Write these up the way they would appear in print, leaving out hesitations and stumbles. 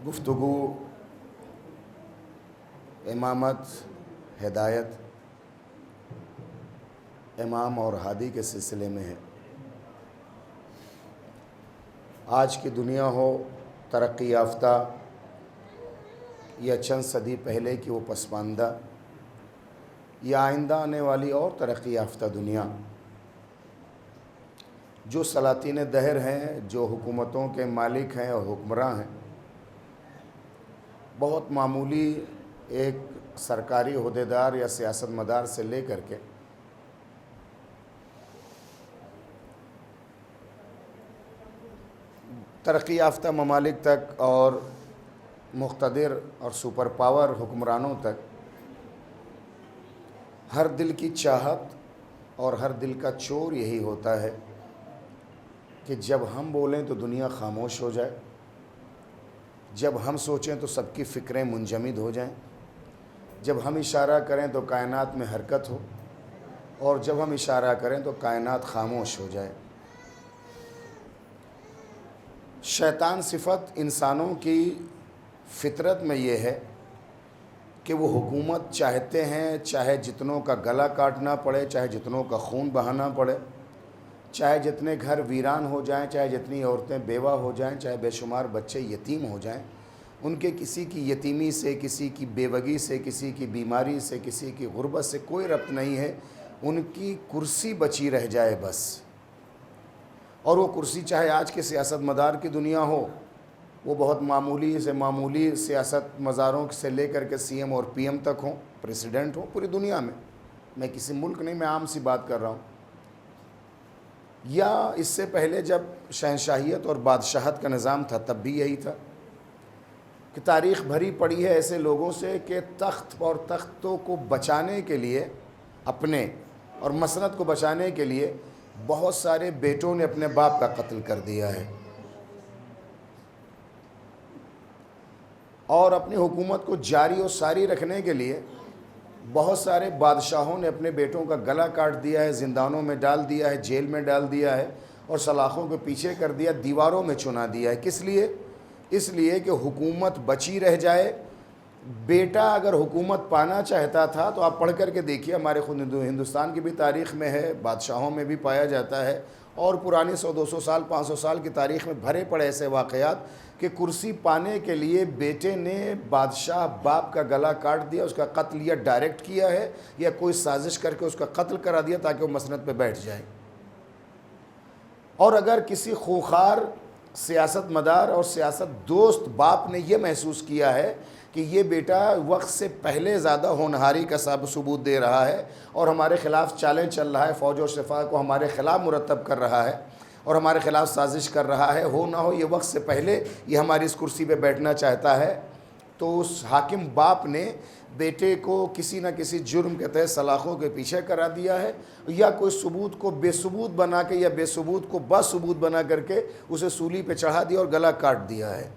گفتگو امامت، ہدایت، امام اور ہادی کے سلسلے میں ہے۔ آج کی دنیا ہو ترقی یافتہ یا چند صدی پہلے کی وہ پسماندہ یا آئندہ آنے والی اور ترقی یافتہ دنیا، جو سلاطین دہر ہیں، جو حکومتوں کے مالک ہیں اور حکمراں ہیں، بہت معمولی ایک سرکاری عہدیدار یا سیاست مدار سے لے کر کے ترقی یافتہ ممالک تک اور مقتدر اور سپر پاور حکمرانوں تک، ہر دل کی چاہت اور ہر دل کا چور یہی ہوتا ہے کہ جب ہم بولیں تو دنیا خاموش ہو جائے، جب ہم سوچیں تو سب کی فکریں منجمد ہو جائیں، جب ہم اشارہ کریں تو کائنات میں حرکت ہو، اور جب ہم اشارہ کریں تو کائنات خاموش ہو جائے۔ شیطان صفت انسانوں کی فطرت میں یہ ہے کہ وہ حکومت چاہتے ہیں، چاہے جتنوں کا گلا کاٹنا پڑے، چاہے جتنوں کا خون بہانا پڑے، چاہے جتنے گھر ویران ہو جائیں، چاہے جتنی عورتیں بیوہ ہو جائیں، چاہے بے شمار بچے یتیم ہو جائیں، ان کے کسی کی یتیمی سے، کسی کی بیوگی سے، کسی کی بیماری سے، کسی کی غربت سے کوئی ربط نہیں ہے، ان کی کرسی بچی رہ جائے بس۔ اور وہ کرسی چاہے آج کے سیاست مدار کی دنیا ہو، وہ بہت معمولی سے معمولی سیاست مزاروں سے لے کر کے سی ایم اور پی ایم تک ہوں، پریزیڈنٹ ہوں پوری دنیا میں کسی ملک نہیں، میں عام سی بات کر رہا ہوں، یا اس سے پہلے جب شہنشاہیت اور بادشاہت کا نظام تھا تب بھی یہی تھا کہ تاریخ بھری پڑی ہے ایسے لوگوں سے کہ تخت اور تختوں کو بچانے کے لیے، اپنے اور مسند کو بچانے کے لیے بہت سارے بیٹوں نے اپنے باپ کا قتل کر دیا ہے، اور اپنی حکومت کو جاری و ساری رکھنے کے لیے بہت سارے بادشاہوں نے اپنے بیٹوں کا گلا کاٹ دیا ہے، زندانوں میں ڈال دیا ہے، جیل میں ڈال دیا ہے، اور سلاخوں کے پیچھے کر دیا، دیواروں میں چنا دیا ہے۔ کس لیے؟ اس لیے کہ حکومت بچی رہ جائے۔ بیٹا اگر حکومت پانا چاہتا تھا تو آپ پڑھ کر کے دیکھیے، ہمارے خود ہندوستان کی بھی تاریخ میں ہے، بادشاہوں میں بھی پایا جاتا ہے، اور پرانی 100-200 سال 500 سال کی تاریخ میں بھرے پڑے ایسے واقعات کہ کرسی پانے کے لیے بیٹے نے بادشاہ باپ کا گلا کاٹ دیا، اس کا قتل یا ڈائریکٹ کیا ہے یا کوئی سازش کر کے اس کا قتل کرا دیا تاکہ وہ مسند پہ بیٹھ جائے۔ اور اگر کسی خوخار سیاست مدار اور سیاست دوست باپ نے یہ محسوس کیا ہے کہ یہ بیٹا وقت سے پہلے زیادہ ہونہاری کا ثبوت دے رہا ہے اور ہمارے خلاف چالیں چل رہا ہے، فوج و شفاع کو ہمارے خلاف مرتب کر رہا ہے اور ہمارے خلاف سازش کر رہا ہے، ہو نہ ہو یہ وقت سے پہلے یہ ہماری اس کرسی پہ بیٹھنا چاہتا ہے، تو اس حاکم باپ نے بیٹے کو کسی نہ کسی جرم کے تحت سلاخوں کے پیچھے کرا دیا ہے، یا کوئی ثبوت کو بے ثبوت بنا کے یا بے ثبوت کو با ثبوت بنا کر کے اسے سولی پہ چڑھا دیا اور گلا کاٹ دیا ہے۔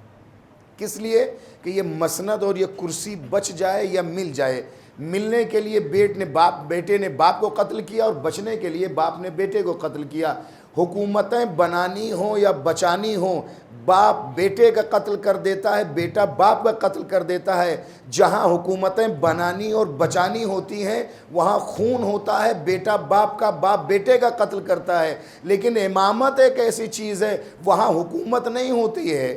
کس لیے؟ کہ یہ مسند اور یہ کرسی بچ جائے یا مل جائے۔ ملنے کے لیے بیٹے نے باپ کو قتل کیا، اور بچنے کے لیے باپ نے بیٹے کو قتل کیا۔ حکومتیں بنانی ہوں یا بچانی ہوں، باپ بیٹے کا قتل کر دیتا ہے، بیٹا باپ کا قتل کر دیتا ہے۔ جہاں حکومتیں بنانی اور بچانی ہوتی ہیں وہاں خون ہوتا ہے، بیٹا باپ کا، باپ بیٹے کا قتل کرتا ہے۔ لیکن امامت ایک ایسی چیز ہے، وہاں حکومت نہیں ہوتی ہے،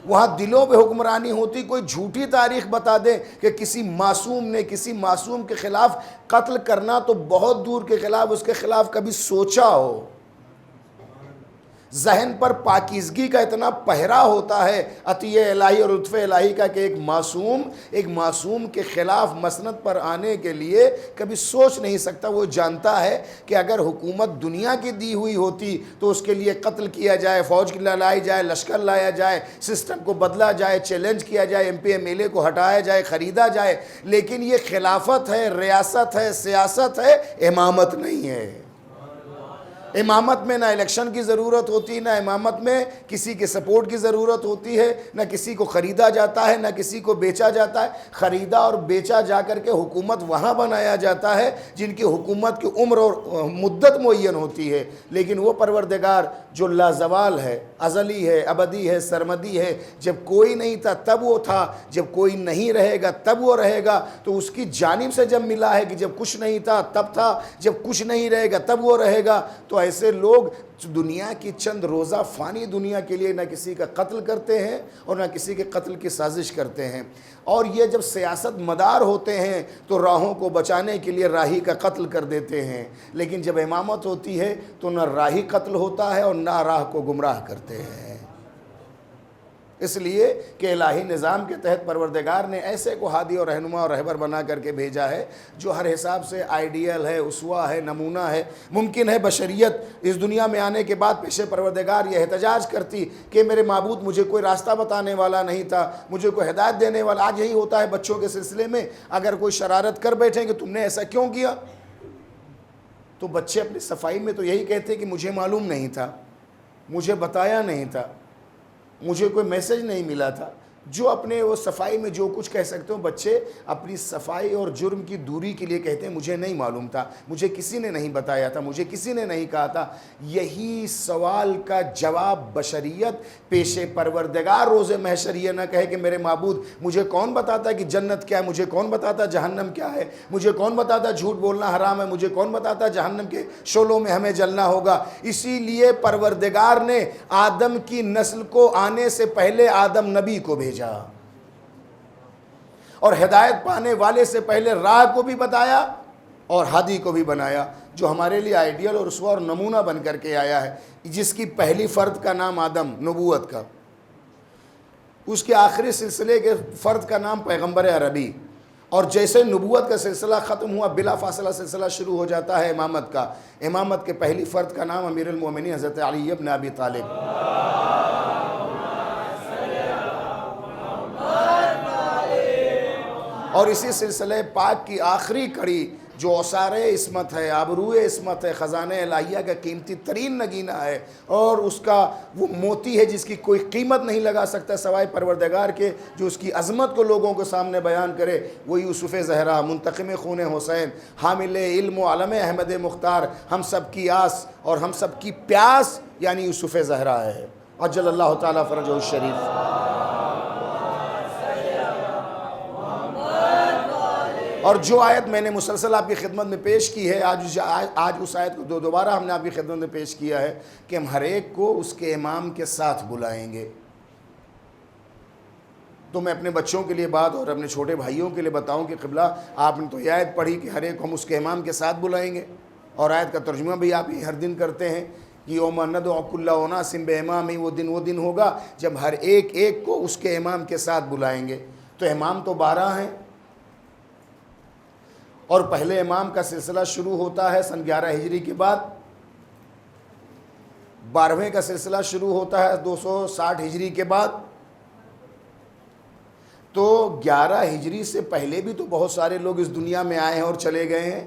وہاں دلوں پہ حکمرانی ہوتی۔ کوئی جھوٹی تاریخ بتا دے کہ کسی معصوم نے کسی معصوم کے خلاف قتل کرنا تو بہت دور کے خلاف اس کے خلاف کبھی سوچا ہو۔ ذہن پر پاکیزگی کا اتنا پہرا ہوتا ہے عطیہ الہی اور لطف الہی کا کہ ایک معصوم کے خلاف مسند پر آنے کے لیے کبھی سوچ نہیں سکتا۔ وہ جانتا ہے کہ اگر حکومت دنیا کی دی ہوئی ہوتی تو اس کے لیے قتل کیا جائے، فوج لائی جائے، لشکر لایا جائے، سسٹم کو بدلا جائے، چیلنج کیا جائے، M P M L A کو ہٹایا جائے، خریدا جائے، لیکن یہ خلافت ہے، ریاست ہے، سیاست ہے، امامت نہیں ہے۔ امامت میں نہ الیکشن کی ضرورت ہوتی، نہ امامت میں کسی کے سپورٹ کی ضرورت ہوتی ہے، نہ کسی کو خریدا جاتا ہے، نہ کسی کو بیچا جاتا ہے۔ خریدا اور بیچا جا کر کے حکومت وہاں بنایا جاتا ہے جن کی حکومت کی عمر اور مدت معین ہوتی ہے، لیکن وہ پروردگار جو لازوال ہے، ازلی ہے، ابدی ہے، سرمدی ہے، جب کوئی نہیں تھا تب وہ تھا، جب کوئی نہیں رہے گا تب وہ رہے گا، تو اس کی جانب سے جب ملا ہے کہ جب کچھ نہیں تھا تب تھا، جب کچھ نہیں رہے گا تب وہ رہے گا۔ تو ایسے لوگ دنیا کی چند روزہ فانی دنیا کے لیے نہ کسی کا قتل کرتے ہیں اور نہ کسی کے قتل کی سازش کرتے ہیں، اور یہ جب سیاست مدار ہوتے ہیں تو راہوں کو بچانے کے لیے راہی کا قتل کر دیتے ہیں، لیکن جب امامت ہوتی ہے تو نہ راہی قتل ہوتا ہے اور نہ راہ کو گمراہ کرتے ہیں۔ اس لیے کہ الہی نظام کے تحت پروردگار نے ایسے کو ہادی اور رہنما اور رہبر بنا کر کے بھیجا ہے جو ہر حساب سے آئیڈیل ہے، اسوہ ہے، نمونہ ہے۔ ممکن ہے بشریت اس دنیا میں آنے کے بعد پیش پروردگار یہ احتجاج کرتی کہ میرے معبود مجھے کوئی راستہ بتانے والا نہیں تھا، مجھے کوئی ہدایت دینے والا۔ آج یہی ہوتا ہے بچوں کے سلسلے میں، اگر کوئی شرارت کر بیٹھیں کہ تم نے ایسا کیوں کیا، تو بچے اپنی صفائی میں تو یہی کہتے کہ مجھے معلوم نہیں تھا، مجھے بتایا نہیں تھا، مجھے کوئی میسج نہیں ملا تھا۔ جو اپنے وہ صفائی میں جو کچھ کہہ سکتے ہوں، بچے اپنی صفائی اور جرم کی دوری کے لیے کہتے ہیں مجھے نہیں معلوم تھا، مجھے کسی نے نہیں بتایا تھا، مجھے کسی نے نہیں کہا تھا۔ یہی سوال کا جواب بشریت پیش پروردگار روز محشر یہ نہ کہے کہ میرے معبود مجھے کون بتاتا ہے کہ جنت کیا ہے، مجھے کون بتاتا جہنم کیا ہے، مجھے کون بتاتا جھوٹ بولنا حرام ہے، مجھے کون بتاتا جہنم کے شعلوں میں ہمیں جلنا ہوگا۔ اسی لیے پروردگار نے آدم کی نسل کو آنے سے پہلے آدم نبی کو بھیجا اور ہدایت پانے والے سے پہلے راہ کو بھی بتایا اور ہادی کو بھی بنایا، جو ہمارے لیے آئیڈیل اور اسوہ اور نمونہ بن کر کے آیا ہے، جس کی پہلی فرد کا نام آدم نبوت کا، اس کے آخری سلسلے کے فرد کا نام پیغمبر عربی، اور جیسے نبوت کا سلسلہ ختم ہوا بلا فاصلہ سلسلہ شروع ہو جاتا ہے امامت کا۔ امامت کے پہلی فرد کا نام امیر المومنین حضرت علی ابن ابی طالب، اور اسی سلسلے پاک کی آخری کڑی جو اوصار عصمت ہے، آبرو عصمت ہے، خزانہ الہیہ کا قیمتی ترین نگینہ ہے، اور اس کا وہ موتی ہے جس کی کوئی قیمت نہیں لگا سکتا سوائے پروردگار کے، جو اس کی عظمت کو لوگوں کے سامنے بیان کرے، وہ یوسف زہرا منتقم خون حسین، حامل علم و علم احمد مختار، ہم سب کی آس اور ہم سب کی پیاس یعنی یوسف زہرا ہے۔ عجل اللہ تعالیٰ فرجہ الشریف۔ اور جو آیت میں نے مسلسل آپ کی خدمت میں پیش کی ہے، آج اس آیت کو دوبارہ ہم نے آپ کی خدمت میں پیش کیا ہے کہ ہم ہر ایک کو اس کے امام کے ساتھ بلائیں گے۔ تو میں اپنے بچوں کے لیے بات اور اپنے چھوٹے بھائیوں کے لیے بتاؤں کہ قبلہ آپ نے تو یہ آیت پڑھی کہ ہر ایک کو ہم اس کے امام کے ساتھ بلائیں گے، اور آیت کا ترجمہ بھی آپ ہی ہر دن کرتے ہیں کہ یوم ندعو کل اناس بامامہم، وہ دن ہوگا جب ہر ایک کو اس کے امام کے ساتھ بلائیں گے۔ تو امام تو 12 ہیں، اور پہلے امام کا سلسلہ شروع ہوتا ہے سن 11 ہجری کے بعد، 12ویں کا سلسلہ شروع ہوتا ہے 260 ہجری کے بعد۔ تو 11 ہجری سے پہلے بھی تو بہت سارے لوگ اس دنیا میں آئے ہیں اور چلے گئے ہیں۔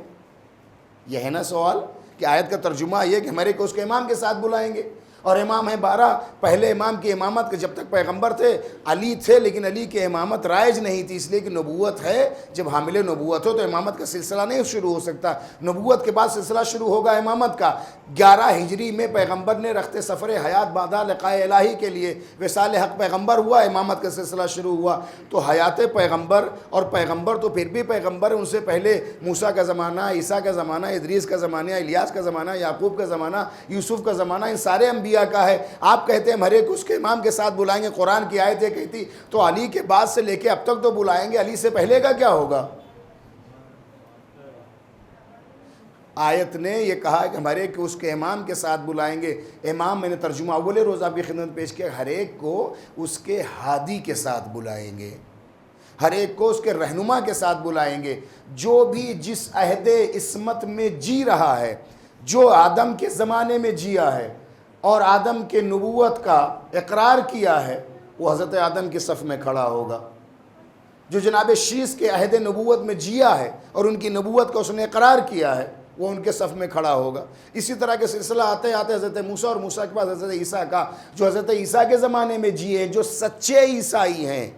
یہ ہے نا سوال کہ آیت کا ترجمہ یہ کہ ہمارے کو اس کے امام کے ساتھ بلائیں گے، اور امام ہیں 12۔ پہلے امام کی امامت کے جب تک پیغمبر تھے علی تھے، لیکن علی کی امامت رائج نہیں تھی، اس لیے کہ نبوت ہے، جب حامل نبوت ہو تو امامت کا سلسلہ نہیں شروع ہو سکتا، نبوت کے بعد سلسلہ شروع ہوگا امامت کا۔ 11 ہجری میں پیغمبر نے رخت سفر حیات بعد لقاء الہی کے لیے وصال حق پیغمبر ہوا، امامت کا سلسلہ شروع ہوا۔ تو حیات پیغمبر، اور پیغمبر تو پھر بھی پیغمبر، ان سے پہلے موسیٰ کا زمانہ، عیسیٰ کا زمانہ، ادریس کا زمانہ، الیاس کا زمانہ، یعقوب کا زمانہ، یوسف کا زمانہ، ان سارے انبیاء کا ہے۔ آپ کہتے ہیں ہر ایک اس کے امام کے ساتھ بلائیں گے، قرآن کی آیت یہ کہتی تو علی کے بعد سے لے کے اب تک تو بلائیں گے، علی سے پہلے کا کیا ہوگا؟ آیت نے یہ کہا کہ ہر ایک کو اس کے امام کے ساتھ بلائیں گے۔ امام میں نے ترجمہ اول روز آپ کی خدمت پیش کیا، ہر ایک کو اس کے ہادی کے ساتھ بلائیں گے، ہر ایک کو اس کے رہنما کے ساتھ بلائیں گے، جو بھی جس عہد عصمت میں جی رہا ہے، جو آدم کے زمانے میں جیا ہے اور آدم کے نبوت کا اقرار کیا ہے، وہ حضرت آدم کے صف میں کھڑا ہوگا۔ جو جناب شیس کے عہد نبوت میں جیا ہے اور ان کی نبوت کا اس نے اقرار کیا ہے، وہ ان کے صف میں کھڑا ہوگا۔ اسی طرح کے سلسلہ آتے آتے حضرت موسیٰ اور موسیٰ کے پاس حضرت عیسیٰ کا، جو حضرت عیسیٰ کے زمانے میں جیے، جو سچے عیسائی ہیں،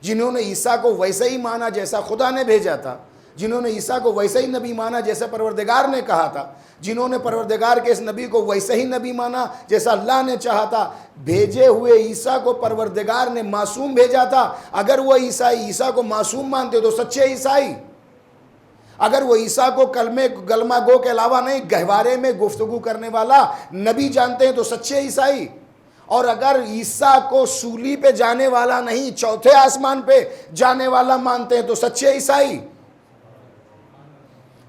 جنہوں نے عیسیٰ کو ویسے ہی مانا جیسا خدا نے بھیجا تھا، جنہوں نے عیسیٰ کو ویسے ہی نبی مانا جیسا پروردگار نے کہا تھا، جنہوں نے پروردگار کے اس نبی کو ویسے ہی نبی مانا جیسا اللہ نے چاہا تھا۔ بھیجے ہوئے عیسیٰ کو پروردگار نے معصوم بھیجا تھا۔ اگر وہ عیسائی عیسیٰ کو معصوم مانتے تو سچے عیسائی، اگر وہ عیسیٰ کو کلمہ گو کے علاوہ نہیں گہوارے میں گفتگو کرنے والا نبی جانتے ہیں تو سچے عیسائی، اور اگر عیسیٰ کو سولی پہ جانے والا نہیں چوتھے آسمان پہ جانے والا مانتے ہیں تو سچے عیسائی۔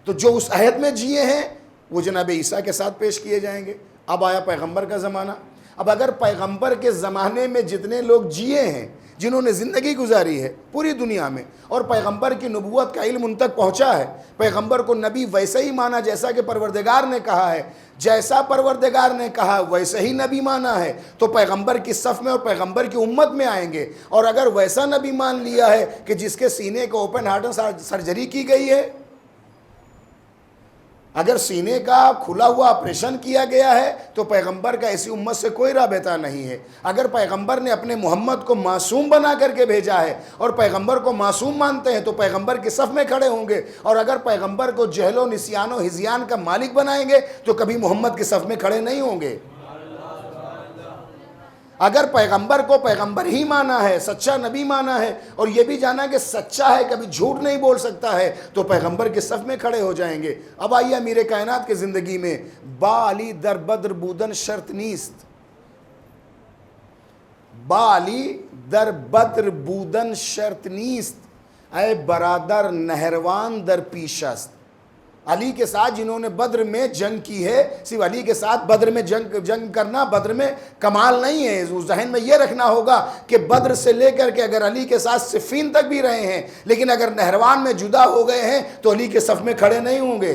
تو جو اس عہد میں جیے ہیں وہ جناب عیسیٰ کے ساتھ پیش کیے جائیں گے۔ اب آیا پیغمبر کا زمانہ۔ اب اگر پیغمبر کے زمانے میں جتنے لوگ جیے ہیں، جنہوں نے زندگی گزاری ہے پوری دنیا میں، اور پیغمبر کی نبوت کا علم ان تک پہنچا ہے، پیغمبر کو نبی ویسے ہی مانا جیسا کہ پروردگار نے کہا ہے، جیسا پروردگار نے کہا ویسے ہی نبی مانا ہے، تو پیغمبر کی صف میں اور پیغمبر کی امت میں آئیں گے۔ اور اگر ویسا نبی مان لیا ہے کہ جس کے سینے کو اوپن ہارٹ سرجری کی گئی ہے، اگر سینے کا کھلا ہوا آپریشن کیا گیا ہے، تو پیغمبر کا ایسی امت سے کوئی رابطہ نہیں ہے۔ اگر پیغمبر نے اپنے محمد کو معصوم بنا کر کے بھیجا ہے اور پیغمبر کو معصوم مانتے ہیں تو پیغمبر کے صف میں کھڑے ہوں گے، اور اگر پیغمبر کو جہل و نسیان و ہذیان کا مالک بنائیں گے تو کبھی محمد کے صف میں کھڑے نہیں ہوں گے۔ اگر پیغمبر کو پیغمبر ہی مانا ہے، سچا نبی مانا ہے، اور یہ بھی جانا کہ سچا ہے، کبھی جھوٹ نہیں بول سکتا ہے، تو پیغمبر کے صف میں کھڑے ہو جائیں گے۔ اب آئیے امیر کائنات کی زندگی میں، با علی در بدر بودن شرط نیست، با علی در بدر بودن شرط نیست، اے برادر نہروان در پیش است۔ علی کے ساتھ جنہوں نے بدر میں جنگ کی ہے، صرف علی کے ساتھ بدر میں جنگ کرنا بدر میں کمال نہیں ہے۔ اس ذہن میں یہ رکھنا ہوگا کہ بدر سے لے کر کے اگر علی کے ساتھ صفین تک بھی رہے ہیں، لیکن اگر نہروان میں جدا ہو گئے ہیں تو علی کے صف میں کھڑے نہیں ہوں گے۔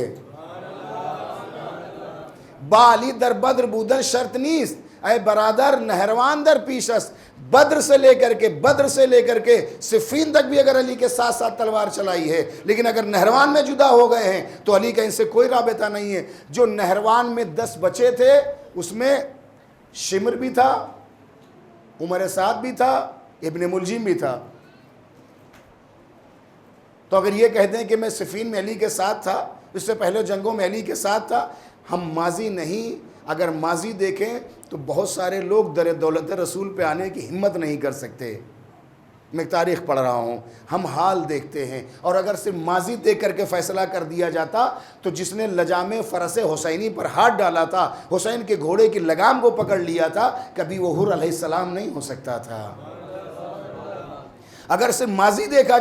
با علی در بدر بودن شرط نیست، اے برادر نہروان در پیش است۔ بدر سے لے کر کے صفین تک بھی اگر علی کے ساتھ ساتھ تلوار چلائی ہے، لیکن اگر نہروان میں جدا ہو گئے ہیں تو علی کا ان سے کوئی رابطہ نہیں ہے۔ جو نہروان میں 10 بچے تھے، اس میں شمر بھی تھا، عمر سعد بھی تھا، ابن ملجم بھی تھا۔ تو اگر یہ کہتے ہیں کہ میں صفین میں علی کے ساتھ تھا، اس سے پہلے جنگوں میں علی کے ساتھ تھا، ہم ماضی نہیں، اگر ماضی دیکھیں تو بہت سارے لوگ در دولت رسول پہ آنے کی ہمت نہیں کر سکتے۔ میں تاریخ پڑھ رہا ہوں، ہم حال دیکھتے ہیں، اور اگر صرف ماضی دیکھ کر کے فیصلہ کر دیا جاتا تو جس نے لجام فرس حسینی پر ہاتھ ڈالا تھا، حسین کے گھوڑے کی لگام کو پکڑ لیا تھا، کبھی وہ حر علیہ السلام نہیں ہو سکتا تھا۔ اگر صرف ماضی دیکھا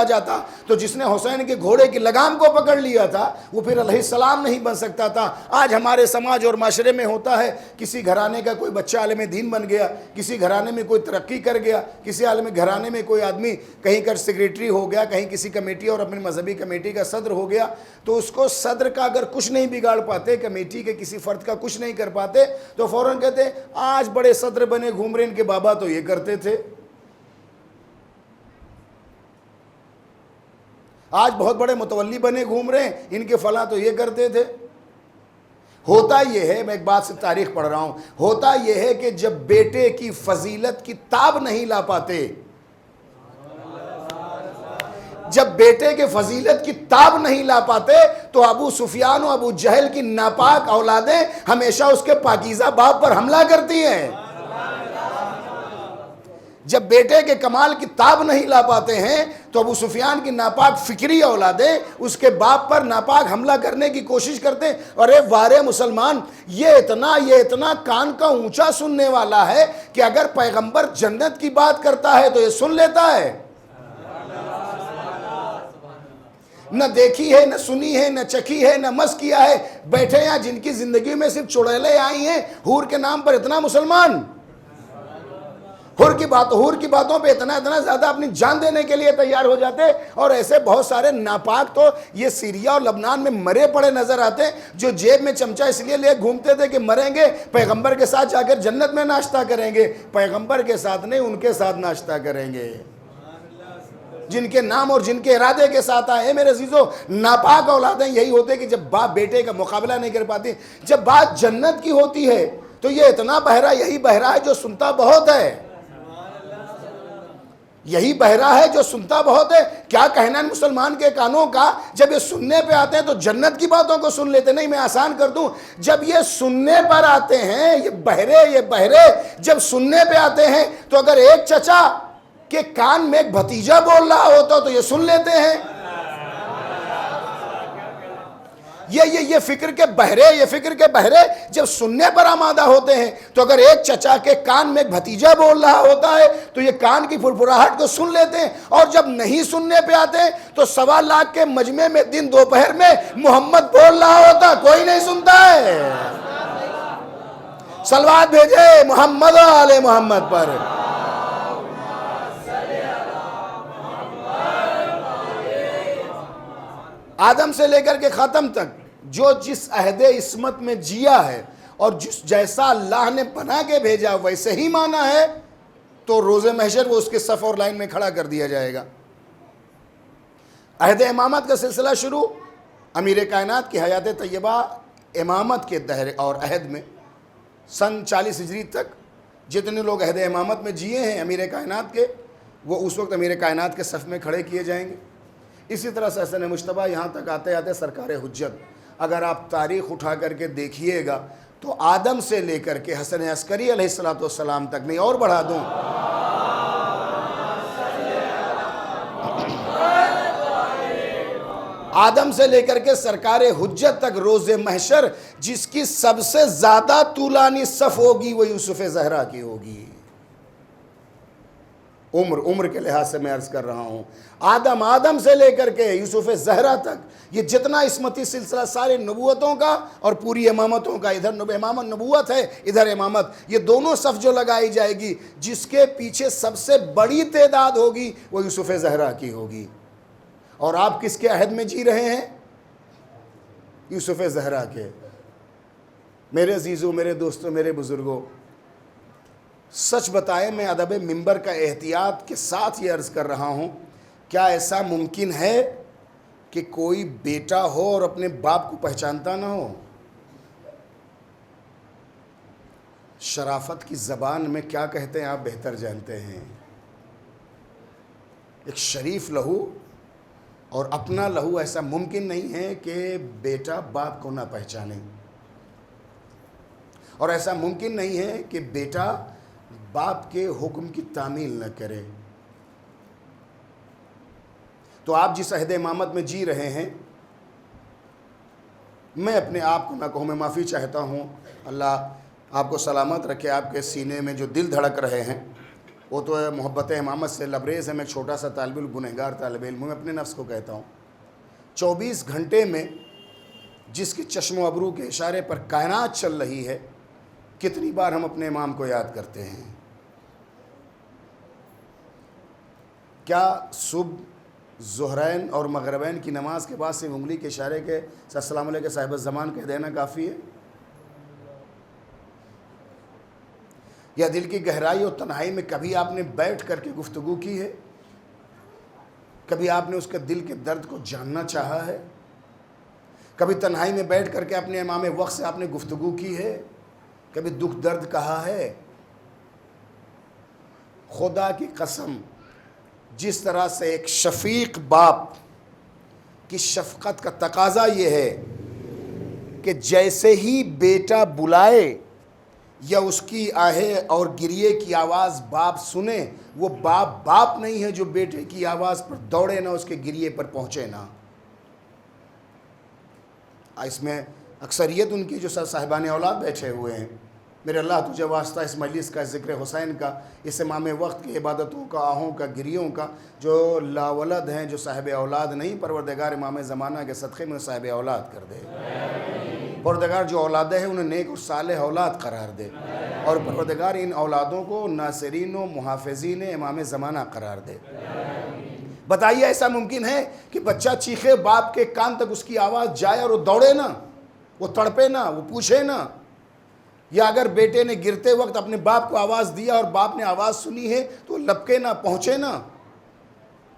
جاتا تو جس نے حسین کے گھوڑے کی لگام کو پکڑ لیا تھا وہ پھر علیہ السلام نہیں بن سکتا تھا۔ آج ہمارے سماج اور معاشرے میں ہوتا ہے، کسی گھرانے کا کوئی بچہ عالم دین بن گیا، کسی گھرانے میں کوئی ترقی کر گیا، کسی عالم گھرانے میں کوئی آدمی کہیں کا سیکریٹری ہو گیا، کہیں کسی کمیٹی اور اپنی مذہبی کمیٹی کا صدر ہو گیا، تو اس کو صدر کا اگر کچھ نہیں بگاڑ پاتے، کمیٹی کے کسی فرد کا کچھ نہیں کر پاتے، تو فوراً کہتے ہیں آج بڑے صدر بنے گھوم رہے، ان کے بابا تو یہ کرتے تھے، آج بہت بڑے متولی بنے گھوم رہے ہیں، ان کے فلاں تو یہ کرتے تھے۔ ہوتا یہ ہے، میں ایک بات سے تاریخ پڑھ رہا ہوں، ہوتا یہ ہے کہ جب بیٹے کی فضیلت کی تاب نہیں لا پاتے، جب بیٹے کے فضیلت کی تاب نہیں لا پاتے تو ابو سفیان و ابو جہل کی ناپاک اولادیں ہمیشہ اس کے پاکیزہ باپ پر حملہ کرتی ہیں۔ جب بیٹے کے کمال کی تاب نہیں لا پاتے ہیں تو ابو سفیان کی ناپاک فکری اولادیں اس کے باپ پر ناپاک حملہ کرنے کی کوشش کرتے ہیں۔ ارے وارے مسلمان، یہ اتنا کان کا اونچا سننے والا ہے کہ اگر پیغمبر جنت کی بات کرتا ہے تو یہ سن لیتا ہے۔ نہ دیکھی ہے، نہ سنی ہے، نہ چکھی ہے، نہ مس کیا ہے، بیٹھے ہیں جن کی زندگی میں صرف چڑیلیں آئی ہیں، حور کے نام پر اتنا مسلمان، حور کی باتوں پہ اتنا زیادہ اپنی جان دینے کے لیے تیار ہو جاتے، اور ایسے بہت سارے ناپاک تو یہ سیریا اور لبنان میں مرے پڑے نظر آتے، جو جیب میں چمچہ اس لیے لے گھومتے تھے کہ مریں گے پیغمبر کے ساتھ جا کر جنت میں ناشتہ کریں گے، پیغمبر کے ساتھ نہیں، ان کے ساتھ ناشتہ کریں گے۔ جن کے نام اور جن کے ارادے کے ساتھ آئے ہیں میرے عزیزو. ناپاک اولادیں یہی ہوتے کہ جب باپ بیٹے کا مقابلہ نہیں کر پاتی. جب بات جنت کی ہوتی ہے تو یہ اتنا بہرا، یہی بہرا ہے جو سنتا بہت ہے. یہی بہرا ہے جو سنتا بہت ہے. کیا کہنا ہے مسلمان کے کانوں کا؟ جب یہ سننے پہ آتے ہیں تو جنت کی باتوں کو سن لیتے. نہیں، میں آسان کر دوں، جب یہ سننے پر آتے ہیں، یہ بہرے جب سننے پہ آتے ہیں تو اگر ایک چچا کے کان میں ایک بھتیجا بول رہا ہوتا تو یہ سن لیتے ہیں. یہ فکر کے بہرے جب سننے پر آمادہ ہوتے ہیں تو اگر ایک چچا کے کان میں ایک بھتیجا بول رہا ہوتا ہے تو یہ کان کی پھرپھراہٹ کو سن لیتے ہیں. اور جب نہیں سننے پہ آتے ہیں تو 1.25 لاکھ کے مجمع میں دن دوپہر میں محمد بول رہا ہوتا، کوئی نہیں سنتا ہے. صلوات بھیجے محمد و آل محمد پر. آدم سے لے کر کے ختم تک جو جس عہد عصمت میں جیا ہے اور جیسا اللہ نے بنا کے بھیجا ویسے ہی مانا ہے تو روز محشر وہ اس کے صف اور لائن میں کھڑا کر دیا جائے گا. عہد امامت کا سلسلہ شروع امیر کائنات کی حیات طیبہ امامت کے دہر اور عہد میں سن 40 ہجری تک جتنے لوگ عہد امامت میں جیے ہیں امیر کائنات کے، وہ اس وقت امیر کائنات کے صف میں کھڑے کیے جائیں گے. اسی طرح سے حسن مجتبیٰ یہاں تک آتے آتے سرکار حجت. اگر آپ تاریخ اٹھا کر کے دیکھیے گا تو آدم سے لے کر کے حسن عسکری علیہ السلام تک، نہیں اور بڑھا دوں، آدم سے لے کر کے سرکار حجت تک روز محشر جس کی سب سے زیادہ طولانی صف ہوگی وہ یوسف زہرا کی ہوگی. عمر کے لحاظ سے میں عرض کر رہا ہوں. آدم سے لے کر کے یوسف زہرا تک یہ جتنا عصمتی سلسلہ سارے نبوتوں کا اور پوری امامتوں کا، ادھر امامت نبوت ہے، ادھر امامت، یہ دونوں صف جو لگائی جائے گی جس کے پیچھے سب سے بڑی تعداد ہوگی وہ یوسف زہرا کی ہوگی. اور آپ کس کے عہد میں جی رہے ہیں؟ یوسف زہرا کے. میرے عزیزوں، میرے دوستوں، میرے بزرگوں، سچ بتائیں میں ادب منبر کا احتیاط کے ساتھ یہ عرض کر رہا ہوں، کیا ایسا ممکن ہے کہ کوئی بیٹا ہو اور اپنے باپ کو پہچانتا نہ ہو؟ شرافت کی زبان میں کیا کہتے ہیں آپ بہتر جانتے ہیں. ایک شریف لہو اور اپنا لہو، ایسا ممکن نہیں ہے کہ بیٹا باپ کو نہ پہچانے، اور ایسا ممکن نہیں ہے کہ بیٹا باپ کے حکم کی تعمیل نہ کرے. تو آپ جس عہد امامت میں جی رہے ہیں، میں اپنے آپ کو نہ کہوں، میں معافی چاہتا ہوں، اللہ آپ کو سلامت رکھے. آپ کے سینے میں جو دل دھڑک رہے ہیں وہ تو محبت امامت سے لبریز ہے. میں چھوٹا سا طالب علم، گنہگار طالب علم، میں اپنے نفس کو کہتا ہوں 24 گھنٹے میں جس کے چشم و ابرو کے اشارے پر کائنات چل رہی ہے، کتنی بار ہم اپنے امام کو یاد کرتے ہیں؟ کیا صبح، ظہرین اور مغربین کی نماز کے بعد صرف انگلی کے اشارے کے السلام علیکم صاحب الزمان کہہ دینا کافی ہے؟ یا دل کی گہرائی اور تنہائی میں کبھی آپ نے بیٹھ کر کے گفتگو کی ہے؟ کبھی آپ نے اس کے دل کے درد کو جاننا چاہا ہے؟ کبھی تنہائی میں بیٹھ کر کے اپنے امام وقت سے آپ نے گفتگو کی ہے؟ کبھی دکھ درد کہا ہے؟ خدا کی قسم، جس طرح سے ایک شفیق باپ کی شفقت کا تقاضا یہ ہے کہ جیسے ہی بیٹا بلائے یا اس کی آہے اور گریے کی آواز باپ سنے، وہ باپ نہیں ہے جو بیٹے کی آواز پر دوڑے نہ، اس کے گریے پر پہنچے نہ. اس میں اکثریت ان کی جو صاحبان اولاد بیٹھے ہوئے ہیں، میرے اللہ تجھے واسطہ اس مجلس کا، ذکر حسین کا، اس امام وقت کی عبادتوں کا، آہوں کا، گریوں کا، جو لاولد ہیں، جو صاحب اولاد نہیں، پروردگار امام زمانہ کے صدقے میں صاحب اولاد کر دے. پروردگار جو اولادیں ہیں انہیں نیک اور صالح اولاد قرار دے، اور پروردگار ان اولادوں کو ناصرین و محافظین امام زمانہ قرار دے. بتائیے ایسا ممکن ہے کہ بچہ چیخے، باپ کے کان تک اس کی آواز جائے اور وہ دوڑے نہ، وہ تڑپے نہ، وہ پوچھے نہ؟ یا اگر بیٹے نے گرتے وقت اپنے باپ کو آواز دیا اور باپ نے آواز سنی ہے تو لپکے نہ، پہنچے نہ؟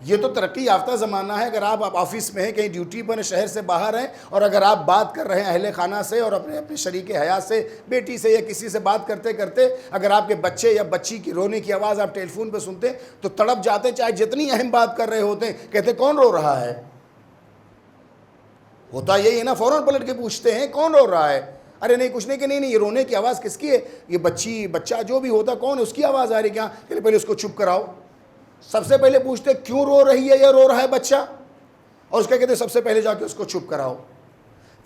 یہ تو ترقی یافتہ زمانہ ہے. اگر آپ آفس میں ہیں, کہیں ڈیوٹی پر ہیں, شہر سے باہر ہیں, اور اگر آپ بات کر رہے ہیں اہل خانہ سے اور اپنے شریک حیات سے, بیٹی سے یا کسی سے بات کرتے کرتے اگر آپ کے بچے یا بچی کی رونے کی آواز آپ ٹیلی فون پہ سنتے ہیں تو تڑپ جاتے ہیں, چاہے جتنی اہم بات کر رہے ہوتے ہیں. کہتے ہیں کون رو رہا ہے؟ ہوتا یہی ہے نا, فوراً پلٹ کے پوچھتے ہیں کون رو رہا ہے. ارے نہیں کچھ نہیں, کہ نہیں یہ رونے کی آواز کس کی ہے؟ یہ بچہ جو بھی ہوتا کون ہے, اس کی آواز آ رہی کیا؟ کہ پہلے اس کو چپ کراؤ. سب سے پہلے پوچھتے کیوں رو رہی ہے یا رو رہا ہے بچہ, اور اس کا کہتے سب سے پہلے جا کے اس کو چپ کراؤ.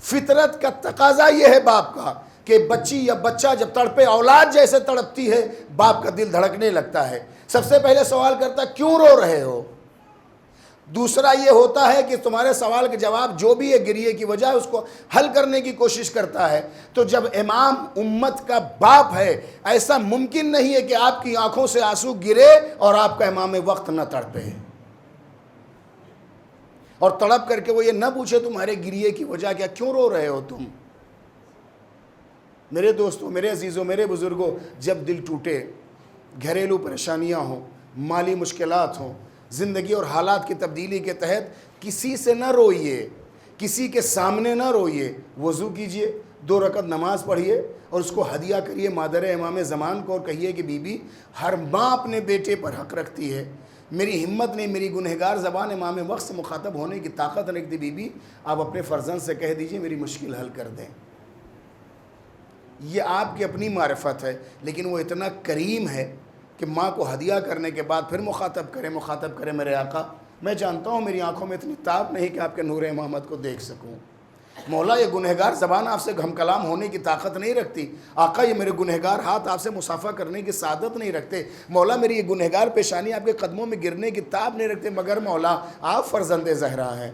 فطرت کا تقاضا یہ ہے باپ کا کہ بچی یا بچہ جب تڑپے, اولاد جیسے تڑپتی ہے, باپ کا دل دھڑکنے لگتا ہے. سب سے پہلے سوال کرتا ہے کیوں رو رہے ہو. دوسرا یہ ہوتا ہے کہ تمہارے سوال کے جواب جو بھی ہے گریے کی وجہ اس کو حل کرنے کی کوشش کرتا ہے. تو جب امام امت کا باپ ہے, ایسا ممکن نہیں ہے کہ آپ کی آنکھوں سے آنسو گرے اور آپ کا امام وقت نہ تڑپے, اور تڑپ کر کے وہ یہ نہ پوچھے تمہارے گریے کی وجہ کیا, کیوں رو رہے ہو تم. میرے دوستوں, میرے عزیزوں, میرے بزرگوں, جب دل ٹوٹے, گھریلو پریشانیاں ہوں, مالی مشکلات ہوں, زندگی اور حالات کی تبدیلی کے تحت کسی سے نہ روئیے, کسی کے سامنے نہ روئیے. وضو کیجئے, 2 رکعت نماز پڑھیے اور اس کو ہدیہ کریے مادر امام زمان کو, اور کہیے کہ بی بی, ہر ماں اپنے بیٹے پر حق رکھتی ہے, میری ہمت نہیں, میری گنہگار زبان امام وقت سے مخاطب ہونے کی طاقت نہیں رکھتی. بی بی آپ اپنے فرزند سے کہہ دیجئے میری مشکل حل کر دیں. یہ آپ کی اپنی معرفت ہے, لیکن وہ اتنا کریم ہے کہ ماں کو ہدیہ کرنے کے بعد پھر مخاطب کرے میرے آقا, میں جانتا ہوں میری آنکھوں میں اتنی تاب نہیں کہ آپ کے نور امامت کو دیکھ سکوں. مولا یہ گنہگار زبان آپ سے ہم کلام ہونے کی طاقت نہیں رکھتی. آقا یہ میرے گنہگار ہاتھ آپ سے مصافحہ کرنے کی سعادت نہیں رکھتے. مولا میری یہ گنہگار پیشانی آپ کے قدموں میں گرنے کی تاب نہیں رکھتے. مگر مولا آپ فرزند زہرا ہیں,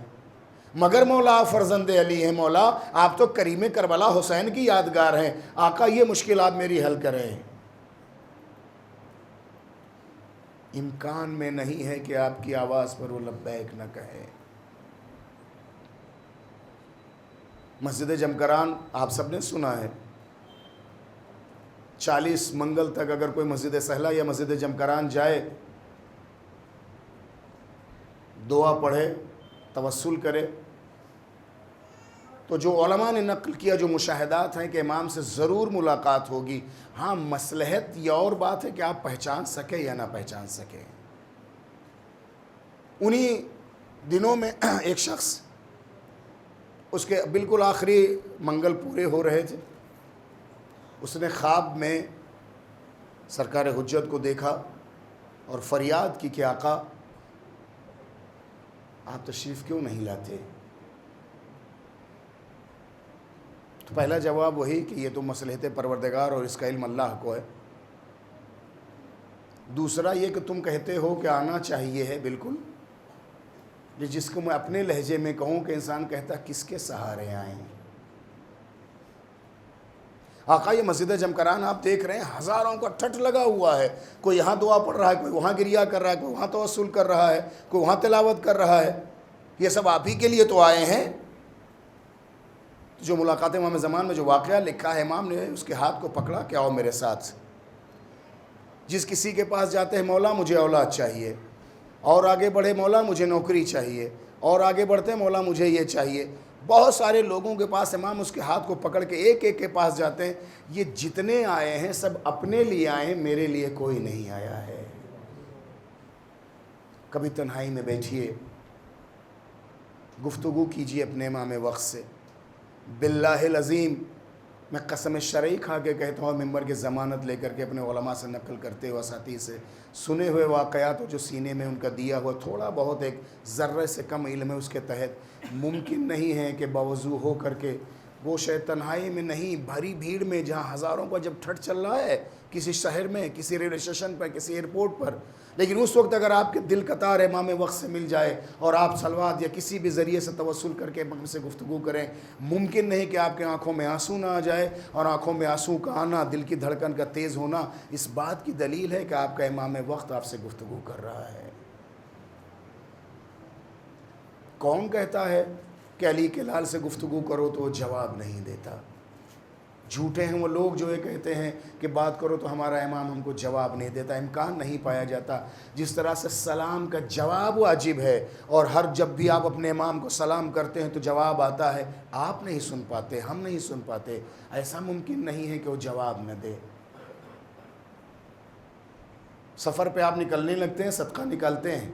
مگر مولا آپ فرزند علی ہیں. مولا آپ تو کریم کربلا حسین کی یادگار ہیں. آقا یہ مشکل آپ میری حل کریں. امکان میں نہیں ہے کہ آپ کی آواز پر وہ لبیک نہ کہے. مسجد جمکران آپ سب نے سنا ہے, 40 منگل تک اگر کوئی مسجد سہلہ یا مسجد جمکران جائے, دعا پڑھے, توسل کرے, تو جو علماء نے نقل کیا, جو مشاہدات ہیں کہ امام سے ضرور ملاقات ہوگی. ہاں مصلحت یہ اور بات ہے کہ آپ پہچان سکیں یا نہ پہچان سکیں. انہی دنوں میں ایک شخص, اس کے بالکل آخری منگل پورے ہو رہے تھے, اس نے خواب میں سرکار حجت کو دیکھا اور فریاد کی کہ آقا آپ تشریف کیوں نہیں لاتے. تو پہلا جواب وہی کہ یہ تو مصلحت پروردگار اور اس کا علم اللہ کو ہے. دوسرا یہ کہ تم کہتے ہو کہ آنا چاہیے ہے, بالکل, جس کو میں اپنے لہجے میں کہوں کہ انسان کہتا کس کے سہارے آئیں. آقا یہ مسجد جمکران آپ دیکھ رہے ہیں, ہزاروں کا ٹھٹ لگا ہوا ہے. کوئی یہاں دعا پڑھ رہا ہے, کوئی وہاں گریہ کر رہا ہے, کوئی وہاں توسل کر رہا ہے, کوئی وہاں تلاوت کر رہا ہے. یہ سب آپ ہی کے لیے تو آئے ہیں. جو ملاقات امام زمان میں جو واقعہ لکھا ہے, امام نے اس کے ہاتھ کو پکڑا کہ آؤ میرے ساتھ. جس کسی کے پاس جاتے ہیں مولا مجھے اولاد چاہیے, اور آگے بڑھے مولا مجھے نوکری چاہیے, اور آگے بڑھتے مولا مجھے یہ چاہیے. بہت سارے لوگوں کے پاس امام اس کے ہاتھ کو پکڑ کے ایک ایک کے پاس جاتے ہیں. یہ جتنے آئے ہیں سب اپنے لیے آئے ہیں, میرے لیے کوئی نہیں آیا ہے. کبھی تنہائی میں بیٹھیے, گفتگو کیجیے اپنے امام وقت سے. باللہ العظیم میں قسم شرعی کھا کے کہتا ہوں, ممبر کی ضمانت لے کر کے اپنے علماء سے نقل کرتے ہوئے, اساتذہ سے سنے ہوئے واقعات, جو سینے میں ان کا دیا ہوا تھوڑا بہت ایک ذرے سے کم علم ہے اس کے تحت, ممکن نہیں ہے کہ باوضو ہو کر کے وہ شاید تنہائی میں نہیں, بھری بھیڑ میں جہاں ہزاروں کا جب ٹھٹ چل رہا ہے, کسی شہر میں, کسی ریلوے اسٹیشن پر, کسی ایئرپورٹ پر, لیکن اس وقت اگر آپ کے دل قطار امام وقت سے مل جائے اور آپ صلوات یا کسی بھی ذریعے سے توسل کر کے امام سے گفتگو کریں, ممکن نہیں کہ آپ کے آنکھوں میں آنسو نہ آ جائے. اور آنکھوں میں آنسو کا آنا, دل کی دھڑکن کا تیز ہونا, اس بات کی دلیل ہے کہ آپ کا امام وقت آپ سے گفتگو کر رہا ہے. کون کہتا ہے کہ علی کے لال سے گفتگو کرو تو وہ جواب نہیں دیتا؟ جھوٹے ہیں وہ لوگ جو یہ کہتے ہیں کہ بات کرو تو ہمارا امام ہم کو جواب نہیں دیتا، امکان نہیں پایا جاتا۔ جس طرح سے سلام کا جواب واجب ہے، اور جب بھی آپ اپنے امام کو سلام کرتے ہیں تو جواب آتا ہے، آپ نہیں سن پاتے، ہم نہیں سن پاتے، ایسا ممکن نہیں ہے کہ وہ جواب نہ دے۔ سفر پہ آپ نکلنے لگتے ہیں، صدقہ نکالتے ہیں،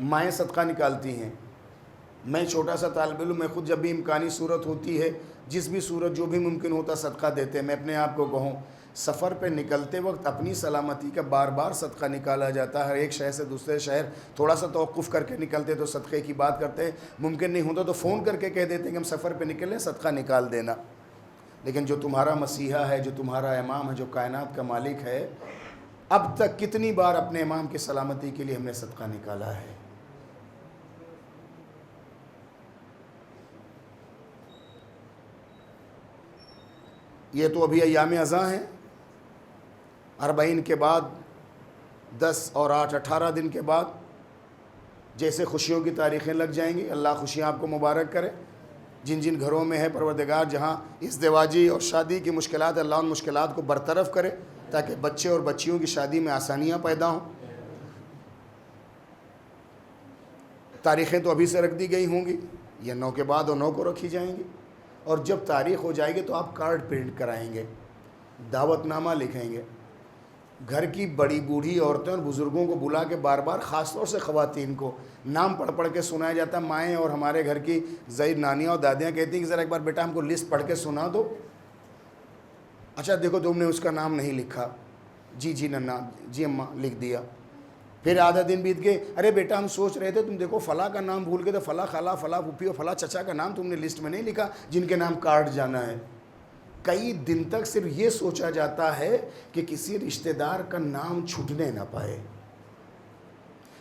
مائیں صدقہ نکالتی ہیں۔ میں چھوٹا سا طالب علم، میں خود جب بھی امکانی صورت ہوتی ہے، جس بھی صورت جو بھی ممکن ہوتا صدقہ دیتے ہیں۔ میں اپنے آپ کو کہوں، سفر پہ نکلتے وقت اپنی سلامتی کا بار بار صدقہ نکالا جاتا ہے۔ ایک شہر سے دوسرے شہر تھوڑا سا توقف کر کے نکلتے تو صدقے کی بات کرتے ہیں، ممکن نہیں ہوتا تو فون کر کے کہہ دیتے ہیں کہ ہم سفر پہ نکلیں، صدقہ نکال دینا۔ لیکن جو تمہارا مسیحا ہے، جو تمہارا امام ہے، جو کائنات کا مالک ہے، اب تک کتنی بار اپنے امام کی سلامتی کے لیے ہم نے صدقہ نکالا ہے؟ یہ تو ابھی ایام ازاں ہیں، 40 کے بعد 10 اور 8 18 دن کے بعد جیسے خوشیوں کی تاریخیں لگ جائیں گی۔ اللہ خوشیاں آپ کو مبارک کرے۔ جن جن گھروں میں ہے پروردگار جہاں ازدواجی اور شادی کی مشکلات، اللہ ان مشکلات کو برطرف کرے تاکہ بچے اور بچیوں کی شادی میں آسانیاں پیدا ہوں۔ تاریخیں تو ابھی سے رکھ دی گئی ہوں گی، یہ 9 کے بعد اور 9 کو رکھی جائیں گی، اور جب تاریخ ہو جائے گی تو آپ کارڈ پرنٹ کرائیں گے، دعوت نامہ لکھیں گے، گھر کی بڑی بوڑھی عورتیں اور بزرگوں کو بلا کے بار بار، خاص طور سے خواتین کو نام پڑھ پڑھ کے سنایا جاتا ہے۔ مائیں اور ہمارے گھر کی ضعیف نانیاں اور دادیاں کہتی ہیں کہ ذرا ایک بار بیٹا ہم کو لسٹ پڑھ کے سنا دو۔ اچھا دیکھو تم نے اس کا نام نہیں لکھا، جی ننا جی اماں لکھ دیا۔ پھر آدھا دن بیت گئے، ارے بیٹا ہم سوچ رہے تھے تم دیکھو فلاں کا نام بھول گئے تو فلاں خالہ، فلاں پھوپھی اور فلاں چچا کا نام تم نے لسٹ میں نہیں لکھا جن کے نام کارڈ جانا ہے۔ کئی دن تک صرف یہ سوچا جاتا ہے کہ کسی رشتہ دار کا نام چھوٹنے نہ پائے،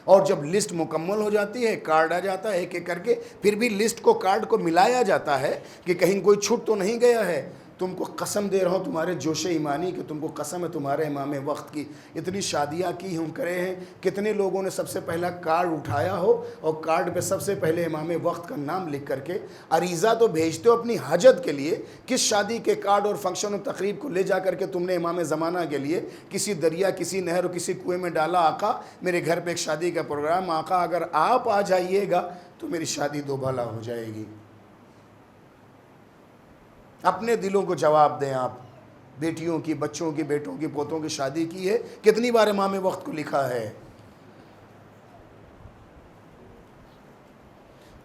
اور جب لسٹ مکمل ہو جاتی ہے، کارڈ آ جاتا ہے ایک ایک کر کے، پھر بھی لسٹ کو کارڈ کو ملایا جاتا ہے کہ کہیں کوئی چھوٹ تو نہیں گیا ہے۔ تم کو قسم دے رہا ہوں تمہارے جوش ایمانی کہ تم کو قسم ہے تمہارے امام وقت کی، اتنی شادیاں کی ہم کرے ہیں، کتنے لوگوں نے سب سے پہلا کارڈ اٹھایا ہو اور کارڈ پہ سب سے پہلے امام وقت کا نام لکھ کر کے عریضہ تو بھیجتے ہو اپنی حاجت کے لیے، کس شادی کے کارڈ اور فنکشن اور تقریب کو لے جا کر کے تم نے امام زمانہ کے لیے کسی دریا، کسی نہر اور کسی کنویں میں ڈالا، آقا میرے گھر پہ ایک شادی کا پروگرام، آقا اگر آپ آ جائیے گا تو میری شادی دوبالا ہو جائے گی۔ اپنے دلوں کو جواب دیں، آپ بیٹیوں کی، بچوں کی، بیٹوں کی، پوتوں کی شادی کی ہے، کتنی بار امام وقت کو لکھا ہے؟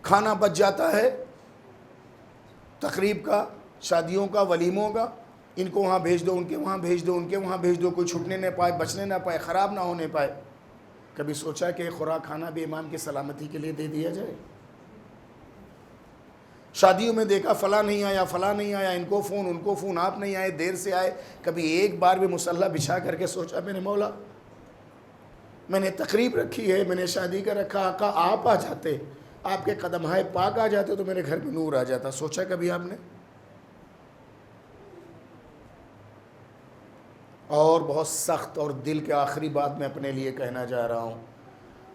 کھانا بچ جاتا ہے تقریب کا، شادیوں کا، ولیموں کا، ان کو وہاں بھیج دو، ان کے وہاں بھیج دو، ان کے وہاں بھیج دو، کوئی چھٹنے نہ پائے، بچنے نہ پائے، خراب نہ ہونے پائے۔ کبھی سوچا کہ خوراک کھانا بھی امام کی سلامتی کے لیے دے دیا جائے؟ شادیوں میں دیکھا فلاں نہیں آیا، فلاں نہیں آیا، ان کو فون، آپ نہیں آئے، دیر سے آئے۔ کبھی ایک بار بھی مصلی بچھا کر کے سوچا میرے مولا میں نے تقریب رکھی ہے، میں نے شادی کا رکھا، آقا آپ آ جاتے، آپ کے قدمہائے پاک آ جاتے تو میرے گھر میں نور آ جاتا؟ سوچا کبھی آپ نے؟ اور بہت سخت اور دل کے آخری بات میں اپنے لیے کہنا چاہ رہا ہوں،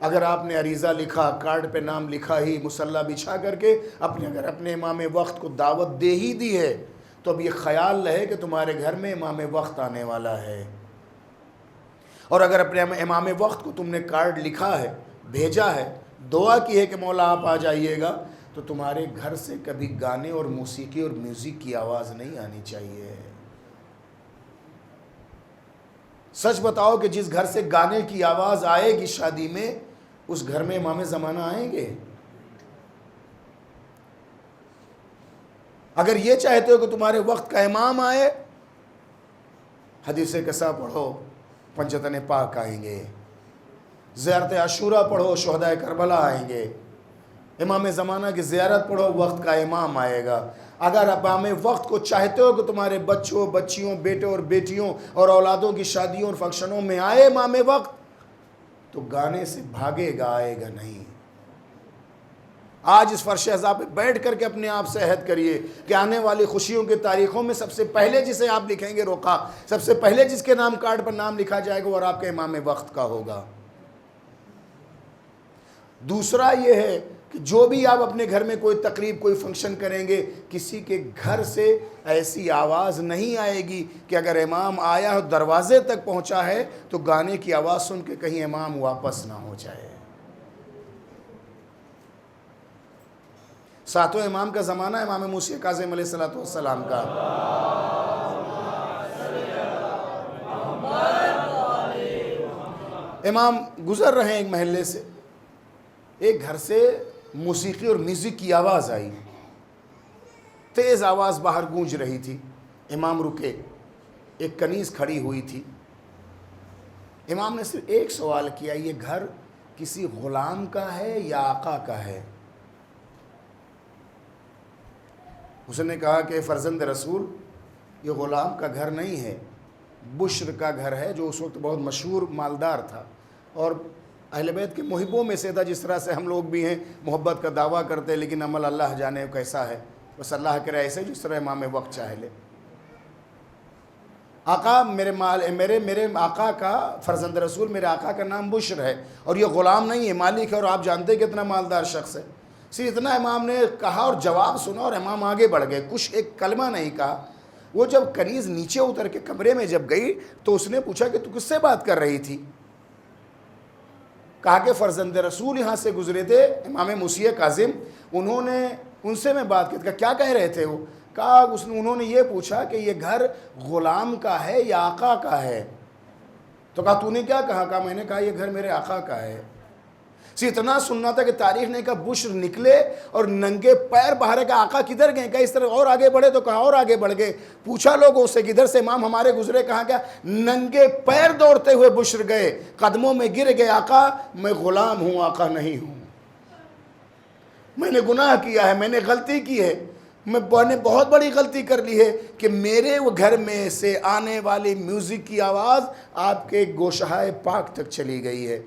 اگر آپ نے عریضہ لکھا، کارڈ پہ نام لکھا ہی، مصلی بچھا کر کے اگر اپنے امام وقت کو دعوت دے ہی دی ہے، تو اب یہ خیال رہے کہ تمہارے گھر میں امام وقت آنے والا ہے۔ اور اگر اپنے امام وقت کو تم نے کارڈ لکھا ہے، بھیجا ہے، دعا کی ہے کہ مولا آپ آ جائیے گا، تو تمہارے گھر سے کبھی گانے اور موسیقی اور میوزک کی آواز نہیں آنی چاہیے۔ سچ بتاؤ کہ جس گھر سے گانے کی آواز آئے گی شادی میں، اس گھر میں امام زمانہ آئیں گے؟ اگر یہ چاہتے ہو کہ تمہارے وقت کا امام آئے، حدیث قصہ پڑھو، پنجتن پاک آئیں گے، زیارت عاشوراء پڑھو، شہدائے کربلا آئیں گے، امام زمانہ کی زیارت پڑھو، وقت کا امام آئے گا۔ اگر امام وقت کو چاہتے ہو کہ تمہارے بچوں، بچیوں، بیٹے اور بیٹیوں اور اولادوں کی شادیوں اور فنکشنوں میں آئے امام وقت، تو گانے سے بھاگے گا، آئے گا نہیں۔ آج اس فرش عذاب پہ بیٹھ کر کے اپنے آپ سے عہد کریے کہ آنے والی خوشیوں کی تاریخوں میں سب سے پہلے جسے آپ لکھیں گے رقا، سب سے پہلے جس کے نام کارڈ پر نام لکھا جائے گا اور آپ کے امام وقت کا ہوگا۔ دوسرا یہ ہے کہ جو بھی آپ اپنے گھر میں کوئی تقریب کوئی فنکشن کریں گے، کسی کے گھر سے ایسی آواز نہیں آئے گی کہ اگر امام آیا اور دروازے تک پہنچا ہے تو گانے کی آواز سن کے کہیں امام واپس نہ ہو جائے۔ ساتوں امام کا زمانہ ہے، امام موسیٰ کاظم علیہ السلام کا۔ امام گزر رہے ہیں ایک محلے سے، ایک گھر سے موسیقی اور میوزک کی آواز آئی، تیز آواز باہر گونج رہی تھی۔ امام رکے، ایک کنیز کھڑی ہوئی تھی۔ امام نے صرف ایک سوال کیا، یہ گھر کسی غلام کا ہے یا آقا کا ہے؟ اس نے کہا کہ فرزند رسول، یہ غلام کا گھر نہیں ہے، بشر کا گھر ہے، جو اس وقت بہت مشہور مالدار تھا اور اہل بیت کے محبوں میں سے تھا۔ جس طرح سے ہم لوگ بھی ہیں، محبت کا دعویٰ کرتے لیکن عمل اللہ جانے کیسا ہے، بس اللہ کرے ایسے جس طرح امام وقت چاہے لے۔ آقا میرے آقا کا، فرزند رسول میرے آقا کا نام بشر ہے اور یہ غلام نہیں ہے، مالک ہے، اور آپ جانتے کتنا مالدار شخص ہے۔ صرف اتنا امام نے کہا اور جواب سنا اور امام آگے بڑھ گئے، کچھ ایک کلمہ نہیں کہا۔ وہ جب کنیز نیچے اتر کے کمرے میں جب گئی تو اس نے پوچھا کہ تو کس سے بات کر رہی تھی؟ کہا کہ فرزند رسول یہاں سے گزرے تھے، امام موسیٰ کاظم، انہوں نے ان سے میں بات کی۔ کیا کہہ رہے تھے وہ؟ کہا انہوں نے یہ پوچھا کہ یہ گھر غلام کا ہے یا آقا کا ہے؟ تو کہا تو نے کیا کہا؟ کہا میں نے کہا یہ گھر میرے آقا کا ہے۔ اتنا سننا تھا کہ تاریخ نے کہا بشر نکلے اور ننگے پیر باہر، کا آقا کدھر گئے؟ کہا اس طرح اور آگے بڑھے، تو کہا اور آگے بڑھ گئے۔ پوچھا لوگوں سے کدھر سے امام ہمارے گزرے، کہا کیا؟ ننگے پیر دوڑتے ہوئے بشر گئے، قدموں میں گر گئے، آقا میں غلام ہوں، آقا نہیں ہوں، میں نے گناہ کیا ہے، میں نے غلطی کی ہے، میں نے بہت بڑی غلطی کر لی ہے کہ میرے وہ گھر میں سے آنے والی میوزک کی آواز آپ کے گوشہائے پاک تک چلی گئی ہے۔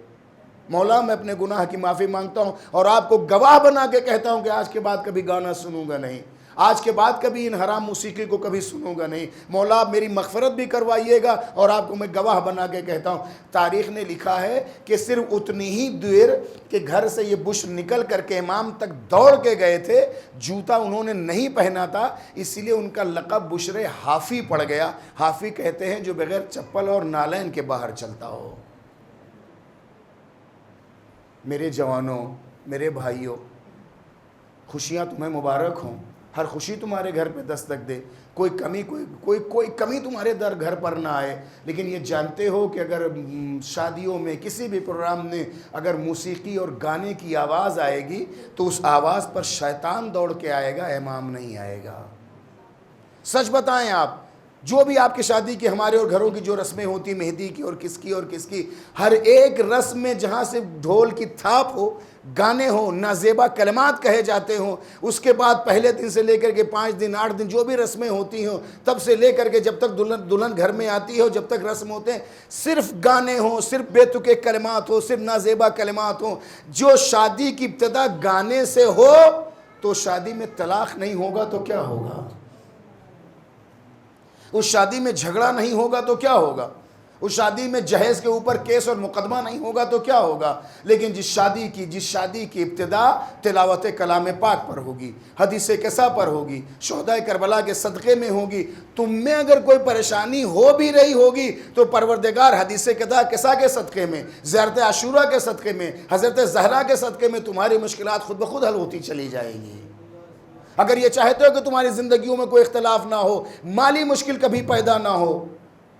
مولا میں اپنے گناہ کی معافی مانگتا ہوں اور آپ کو گواہ بنا کے کہتا ہوں کہ آج کے بعد کبھی گانا سنوں گا نہیں، آج کے بعد کبھی ان حرام موسیقی کو کبھی سنوں گا نہیں۔ مولا آپ میری مغفرت بھی کروائیے گا اور آپ کو میں گواہ بنا کے کہتا ہوں۔ تاریخ نے لکھا ہے کہ صرف اتنی ہی دیر کہ گھر سے یہ بشر نکل کر کے امام تک دوڑ کے گئے تھے، جوتا انہوں نے نہیں پہنا تھا، اس لیے ان کا لقب بشر حافی پڑ گیا۔ حافی کہتے ہیں جو بغیر چپل اور نالین کے باہر چلتا ہو۔ میرے جوانوں، میرے بھائیوں، خوشیاں تمہیں مبارک ہوں، ہر خوشی تمہارے گھر پہ دستک دے، کوئی کمی تمہارے گھر پر نہ آئے، لیکن یہ جانتے ہو کہ اگر شادیوں میں کسی بھی پروگرام میں اگر موسیقی اور گانے کی آواز آئے گی تو اس آواز پر شیطان دوڑ کے آئے گا، امام نہیں آئے گا۔ سچ بتائیں آپ، جو بھی آپ کی شادی کی، ہمارے اور گھروں کی جو رسمیں ہوتی، مہندی کی اور کس کی، ہر ایک رسم میں جہاں سے ڈھول کی تھاپ ہو، گانے ہوں، نازیبا کلمات کہے جاتے ہوں، اس کے بعد پہلے دن سے لے کر کے 5 دن 8 دن جو بھی رسمیں ہوتی ہوں، تب سے لے کر کے جب تک دلہن گھر میں آتی ہو، جب تک رسم ہوتے ہیں، صرف گانے ہوں، صرف بے تکے کلمات ہوں، صرف نازیبا کلمات ہوں۔ جو شادی کی ابتدا گانے سے ہو تو شادی میں طلاق نہیں ہوگا تو کیا ہوگا؟ اس شادی میں جھگڑا نہیں ہوگا تو کیا ہوگا؟ اس شادی میں جہیز کے اوپر کیس اور مقدمہ نہیں ہوگا تو کیا ہوگا؟ لیکن جس شادی کی ابتدا تلاوت کلام پاک پر ہوگی، حدیث قصہ پر ہوگی، شہدائے کربلا کے صدقے میں ہوگی، تم میں اگر کوئی پریشانی ہو بھی رہی ہوگی تو پروردگار حدیث قصہ کے صدقے میں، زیارت عاشورہ کے صدقے میں، حضرت زہرا کے صدقے میں تمہاری مشکلات خود بخود حل ہوتی چلی جائے گی۔ اگر یہ چاہتے ہو کہ تمہاری زندگیوں میں کوئی اختلاف نہ ہو، مالی مشکل کبھی پیدا نہ ہو،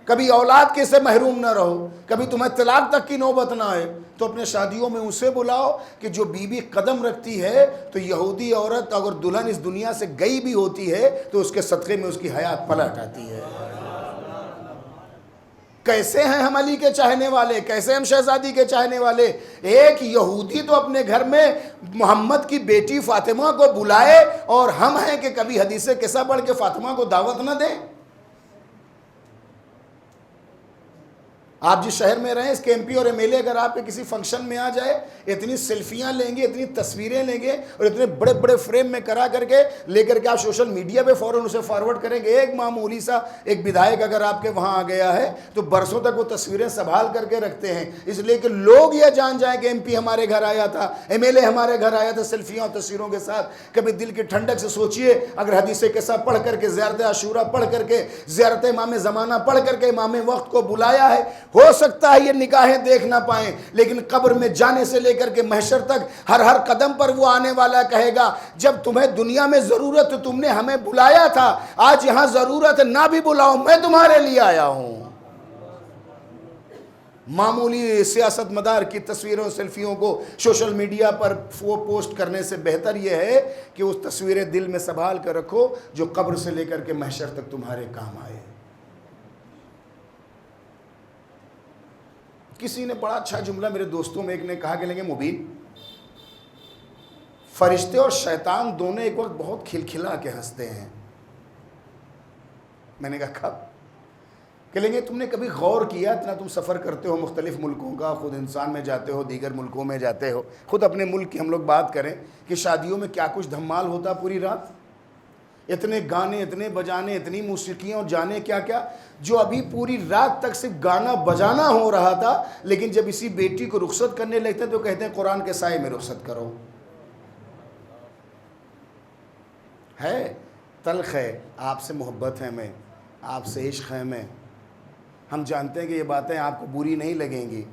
کبھی اولاد کے سے محروم نہ رہو، کبھی تمہیں طلاق تک کی نوبت نہ آئے، تو اپنے شادیوں میں اسے بلاؤ کہ جو بیوی قدم رکھتی ہے تو یہودی عورت اگر دلہن اس دنیا سے گئی بھی ہوتی ہے تو اس کے صدقے میں اس کی حیات پلٹ آتی ہے۔ کیسے ہیں ہم علی کے چاہنے والے، کیسے ہم شہزادی کے چاہنے والے؟ ایک یہودی تو اپنے گھر میں محمد کی بیٹی فاطمہ کو بلائے اور ہم ہیں کہ کبھی حدیث قصہ پڑھ کے فاطمہ کو دعوت نہ دیں۔ آپ جس شہر میں رہیں اس کے MP اور MLA اگر آپ کے کسی فنکشن میں آ جائے، اتنی سیلفیاں لیں گے، اتنی تصویریں لیں گے اور اتنے بڑے بڑے فریم میں کرا کر کے لے کر کے آپ سوشل میڈیا پہ فوراً اسے فارورڈ کریں گے۔ ایک معمولی سا ایک بدھائک اگر آپ کے وہاں آ گیا ہے تو برسوں تک وہ تصویریں سنبھال کر کے رکھتے ہیں، اس لیے کہ لوگ یہ جان جائیں کہ MP ہمارے گھر آیا تھا، MLA ہمارے گھر آیا تھا، سیلفیوں اور تصویروں کے ساتھ۔ کبھی دل کی ٹھنڈک سے سوچئے، اگر حدیث قصہ پڑھ کر کے، زیارت عاشورہ پڑھ کر کے، زیارت امام زمانہ پڑھ کر کے امام وقت کو بلایا ہے، ہو سکتا ہے یہ نگاہیں دیکھ نہ پائیں، لیکن قبر میں جانے سے لے کر کے محشر تک ہر قدم پر وہ آنے والا کہے گا جب تمہیں دنیا میں ضرورت تو تم نے ہمیں بلایا تھا، آج یہاں ضرورت نہ بھی بلاؤں میں تمہارے لیے آیا ہوں۔ معمولی سیاست مدار کی تصویروں سیلفیوں کو سوشل میڈیا پر وہ پوسٹ کرنے سے بہتر یہ ہے کہ اس تصویریں دل میں سنبھال کر رکھو جو قبر سے لے کر کے محشر تک تمہارے کام آئے۔ کسی نے بڑا اچھا جملہ میرے دوستوں میں ایک نے کہا کہ لیں گے مبین، فرشتے اور شیطان دونوں ایک وقت بہت کھلکھلا کے ہنستے ہیں۔ میں نے کہا کب؟ کہ لیں گے تم نے کبھی غور کیا، اتنا تم سفر کرتے ہو مختلف ملکوں کا، خود انسان میں جاتے ہو، دیگر ملکوں میں جاتے ہو، خود اپنے ملک کی ہم لوگ بات کریں کہ شادیوں میں کیا کچھ دھمال ہوتا پوری رات، اتنے گانے، اتنے بجانے، اتنی موسیقیاں اور جانے کیا کیا، جو ابھی پوری رات تک صرف گانا بجانا ہو رہا تھا، لیکن جب اسی بیٹی کو رخصت کرنے لگتے ہیں تو کہتے ہیں قرآن کے سائے میں رخصت کرو۔ ہے تلخ ہے، آپ سے محبت ہے میں، آپ سے عشق ہے میں، ہم جانتے ہیں کہ یہ باتیں آپ کو بری نہیں لگیں گی،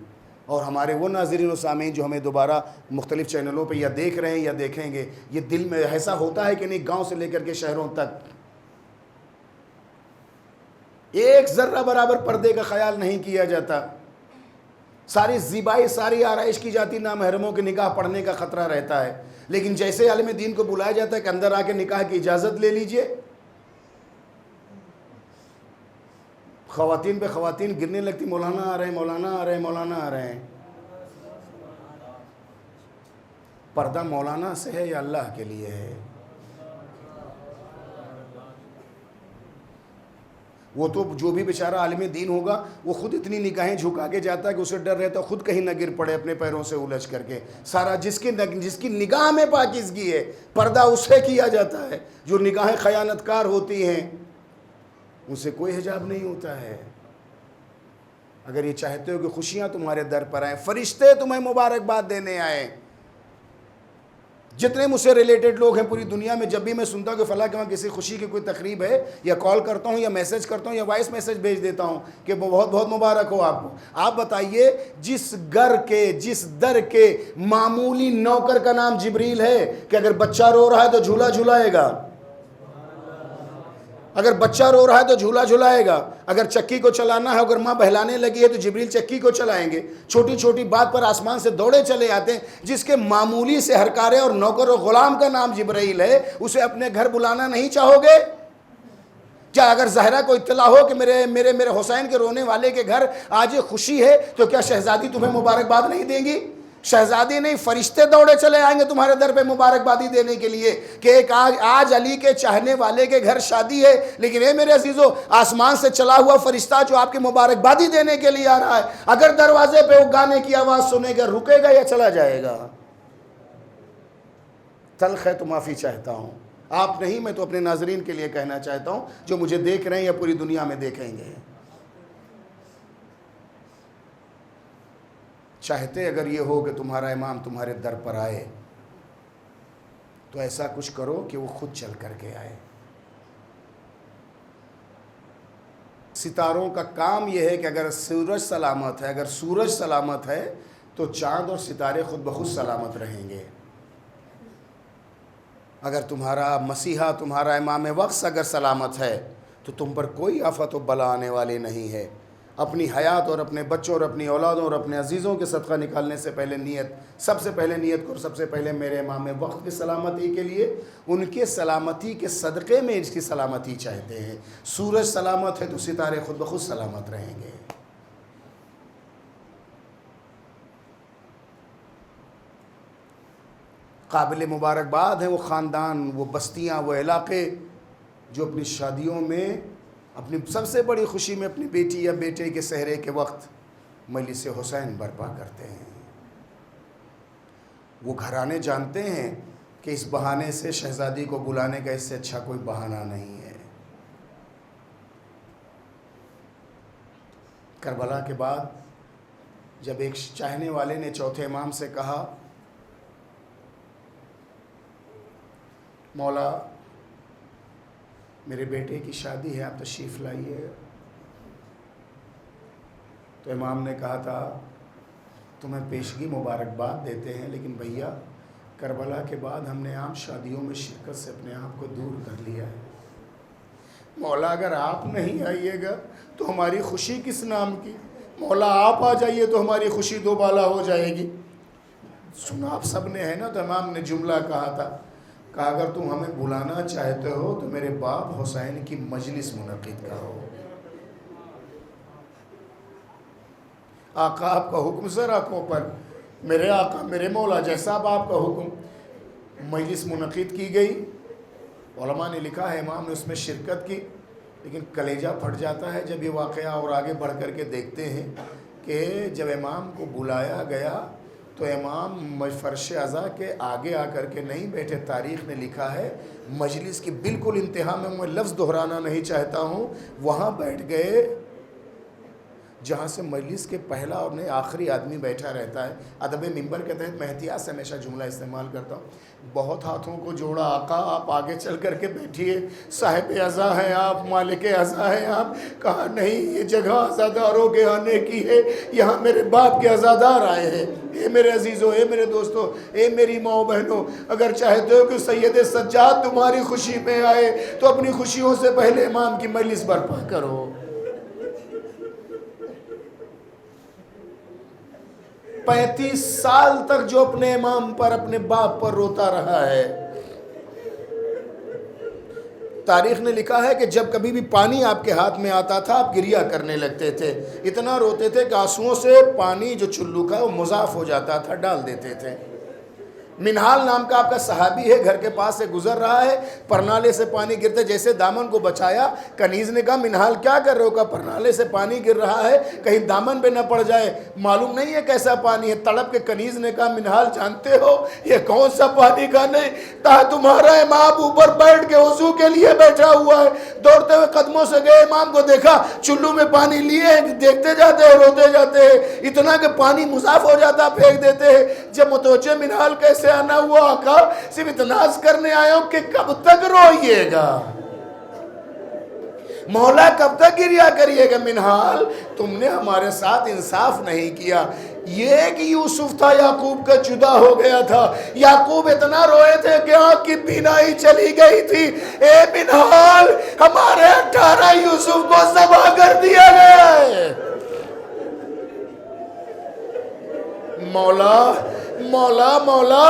اور ہمارے وہ ناظرین و سامعین جو ہمیں دوبارہ مختلف چینلوں پہ یا دیکھ رہے ہیں یا دیکھیں گے، یہ دل میں ایسا ہوتا ہے کہ نہیں گاؤں سے لے کر کے شہروں تک ایک ذرہ برابر پردے کا خیال نہیں کیا جاتا، ساری زیبائی ساری آرائش کی جاتی، نامحرموں کے نکاح پڑھنے کا خطرہ رہتا ہے، لیکن جیسے عالم دین کو بلایا جاتا ہے کہ اندر آ کے نکاح کی اجازت لے لیجئے، خواتین پہ خواتین گرنے لگتی، مولانا آ رہے ہیں، مولانا آ رہے ہیں، مولانا آ رہے ہیں۔ پردہ مولانا سے ہے یا اللہ کے لیے ہے؟ وہ تو جو بھی بیچارہ عالم دین ہوگا وہ خود اتنی نگاہیں جھکا کے جاتا ہے کہ اسے ڈر رہتا ہے خود کہیں نہ گر پڑے اپنے پیروں سے الجھ کر کے۔ سارا جس کی نگاہ میں پاکیزگی ہے پردہ اسے کیا جاتا ہے، جو نگاہیں خیانت کار ہوتی ہیں ان سے کوئی حجاب نہیں ہوتا ہے۔ اگر یہ چاہتے ہو کہ خوشیاں تمہارے در پر آئیں، فرشتے تمہیں مبارکباد دینے آئیں، جتنے مجھ سے ریلیٹڈ لوگ ہیں پوری دنیا میں، جب بھی میں سنتا ہوں کہ فلاں کے وہاں کسی خوشی کی کوئی تقریب ہے، یا کال کرتا ہوں یا میسج کرتا ہوں یا وائس میسج بھیج دیتا ہوں کہ بہت بہت مبارک ہو آپ کو۔ آپ بتائیے جس گھر کے جس در کے معمولی نوکر کا نام جبریل ہے کہ اگر بچہ رو رہا ہے تو جھولا جھلائے گا، اگر بچہ رو رہا ہے تو جھولا جھلائے گا، اگر چکی کو چلانا ہے، اگر ماں بہلانے لگی ہے تو جبریل چکی کو چلائیں گے، چھوٹی چھوٹی بات پر آسمان سے دوڑے چلے آتے ہیں۔ جس کے معمولی سے ہرکارے اور نوکر و غلام کا نام جبرائیل ہے، اسے اپنے گھر بلانا نہیں چاہو گے؟ کیا اگر زہرا کو اطلاع ہو کہ میرے حسین کے رونے والے کے گھر آج خوشی ہے تو کیا شہزادی تمہیں مبارکباد نہیں دیں گی؟ شہزادی نہیں، فرشتے دوڑے چلے آئیں گے تمہارے در پہ مبارکبادی دینے کے لیے کہ ایک آج علی کے چاہنے والے کے گھر شادی ہے، لیکن اے میرے عزیزو آسمان سے چلا ہوا فرشتہ جو آپ کی مبارکبادی دینے کے لیے آ رہا ہے، اگر دروازے پہ وہ گانے کی آواز سنے گا رکے گا یا چلا جائے گا؟ تلخ ہے تو معافی چاہتا ہوں، آپ نہیں، میں تو اپنے ناظرین کے لیے کہنا چاہتا ہوں جو مجھے دیکھ رہے ہیں یا پوری دنیا میں دیکھیں گے۔ چاہتے اگر یہ ہو کہ تمہارا امام تمہارے در پر آئے تو ایسا کچھ کرو کہ وہ خود چل کر کے آئے۔ ستاروں کا کام یہ ہے کہ اگر سورج سلامت ہے، اگر سورج سلامت ہے تو چاند اور ستارے خود بخود سلامت رہیں گے۔ اگر تمہارا مسیحا، تمہارا امام وقت اگر سلامت ہے تو تم پر کوئی آفت و بلا آنے والی نہیں ہے۔ اپنی حیات اور اپنے بچوں اور اپنی اولادوں اور اپنے عزیزوں کے صدقہ نکالنے سے پہلے سب سے پہلے نیت کرو، سب سے پہلے میرے امام وقت کی سلامتی کے لیے، ان کے سلامتی کے صدقے میں اس کی سلامتی چاہتے ہیں۔ سورج سلامت ہے تو ستارے خود بخود سلامت رہیں گے۔ قابل مبارکباد ہیں وہ خاندان، وہ بستیاں، وہ علاقے جو اپنی شادیوں میں اپنی سب سے بڑی خوشی میں اپنی بیٹی یا بیٹے کے سہرے کے وقت مجلس حسین برپا کرتے ہیں۔ وہ گھرانے جانتے ہیں کہ اس بہانے سے شہزادی کو بلانے کا اس سے اچھا کوئی بہانہ نہیں ہے۔ کربلا کے بعد جب ایک چاہنے والے نے چوتھے امام سے کہا مولا میرے بیٹے کی شادی ہے، آپ تشریف لائیے، تو امام نے کہا تھا تمہیں پیشگی مبارکباد دیتے ہیں، لیکن بھیا کربلا کے بعد ہم نے عام شادیوں میں شرکت سے اپنے آپ کو دور کر لیا ہے۔ مولا اگر آپ نہیں آئیے گا تو ہماری خوشی کس نام کی؟ مولا آپ آ جائیے تو ہماری خوشی دو بالا ہو جائے گی۔ سنا آپ سب نے ہے نا، تو امام نے جملہ کہا تھا، کہا اگر تم ہمیں بلانا چاہتے ہو تو میرے باپ حسین کی مجلس منعقد کرو۔ آقا آپ کا حکم سر آنکھوں پر، میرے آقا میرے مولا جیسا آپ کا حکم۔ مجلس منعقد کی گئی، علماء نے لکھا ہے امام نے اس میں شرکت کی، لیکن کلیجہ پھٹ جاتا ہے جب یہ واقعہ اور آگے بڑھ کر کے دیکھتے ہیں کہ جب امام کو بلایا گیا تو امام فرش عزا کے آگے آ کر کے نہیں بیٹھے۔ تاریخ نے لکھا ہے مجلس کی بالکل انتہا میں لفظ دہرانا نہیں چاہتا ہوں، وہاں بیٹھ گئے جہاں سے مجلس کے پہلا اور نہیں آخری آدمی بیٹھا رہتا ہے۔ ادب ممبر کے تحت میں احتیاط سے ہمیشہ جملہ استعمال کرتا ہوں، بہت ہاتھوں کو جوڑا، آقا آپ آگے چل کر کے بیٹھیے، صاحب عزا ہیں آپ، مالک عزا ہیں آپ۔ کہا نہیں، یہ جگہ عزاداروں کے آنے کی ہے، یہاں میرے باپ کے عزادار آئے ہیں۔ اے میرے عزیزوں، اے میرے دوستوں، اے میری ماں بہنوں، اگر چاہتے ہو کہ سید سجاد تمہاری خوشی میں آئے تو اپنی خوشیوں سے پہلے امام کی مجلس برپا کرو۔ 35 سال تک جو اپنے امام پر، اپنے باپ پر روتا رہا ہے۔ تاریخ نے لکھا ہے کہ جب کبھی بھی پانی آپ کے ہاتھ میں آتا تھا آپ گریہ کرنے لگتے تھے، اتنا روتے تھے کہ آنسوؤں سے پانی جو چلو کا وہ مضاف ہو جاتا تھا، ڈال دیتے تھے۔ منہال نام کا آپ کا صحابی ہے، گھر کے پاس سے گزر رہا ہے، پرنالے سے پانی گرتے، جیسے دامن کو بچایا، کنیز نے کہا منہال کیا کر رہے ہو؟ کہا پرنالے سے پانی گر رہا ہے، کہیں دامن پہ نہ پڑ جائے، معلوم نہیں ہے کیسا پانی ہے۔ تڑپ کے کنیز نے کہا منہال جانتے ہو یہ کون سا پانی کا؟ نہیں، کہا تمہارا امام اوپر بیٹھ کے وضو کے لیے بیٹھا ہوا ہے۔ دوڑتے ہوئے قدموں سے گئے، امام کو دیکھا چلو میں پانی لیے، دیکھتے جاتے ہیں، روتے جاتے ہیں، اتنا کہ پانی مضاف ہو جاتا، پھینک دیتے ہیں۔ جب متوجہ منہال کیسے آنا ہوا؟ آقا صرف اتناز کرنے آیا ہوں کہ کب تک روئیے گا، مولا کب تک گریہ کریے گا؟ منہال تم نے ہمارے ساتھ انصاف نہیں کیا۔ یہ کہ یوسف تھا یعقوب کا جدا ہو گیا تھا، یعقوب اتنا روئے تھے کہ آنکھ کی بینائی چلی گئی تھی۔ اے منہال ہمارے 18 یوسف کو ذبح کر دیا گیا ہے۔ مولا مولا مولا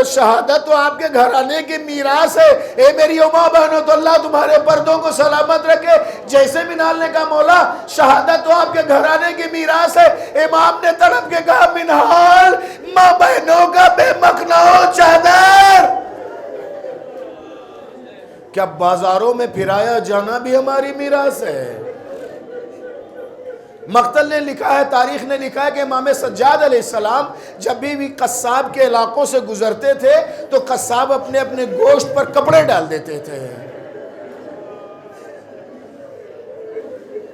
شہادت تو آپ کے گھرانے کی میراث ہے۔ اے میری ماں بہنوں، تو اللہ تمہارے پردوں کو سلامت رکھے۔ جیسے منہال نے کہا مولا شہادت تو آپ کے گھرانے کی میراث ہے، امام نے تڑپ کے کہا منہال ماں بہنوں کا بے مخنعو چادر کیا بازاروں میں پھرایا جانا بھی ہماری میراث ہے؟ مقتل نے لکھا ہے، تاریخ نے لکھا ہے کہ امام سجاد علیہ السلام جب بھی قصاب کے علاقوں سے گزرتے تھے تو قصاب اپنے اپنے گوشت پر کپڑے ڈال دیتے تھے۔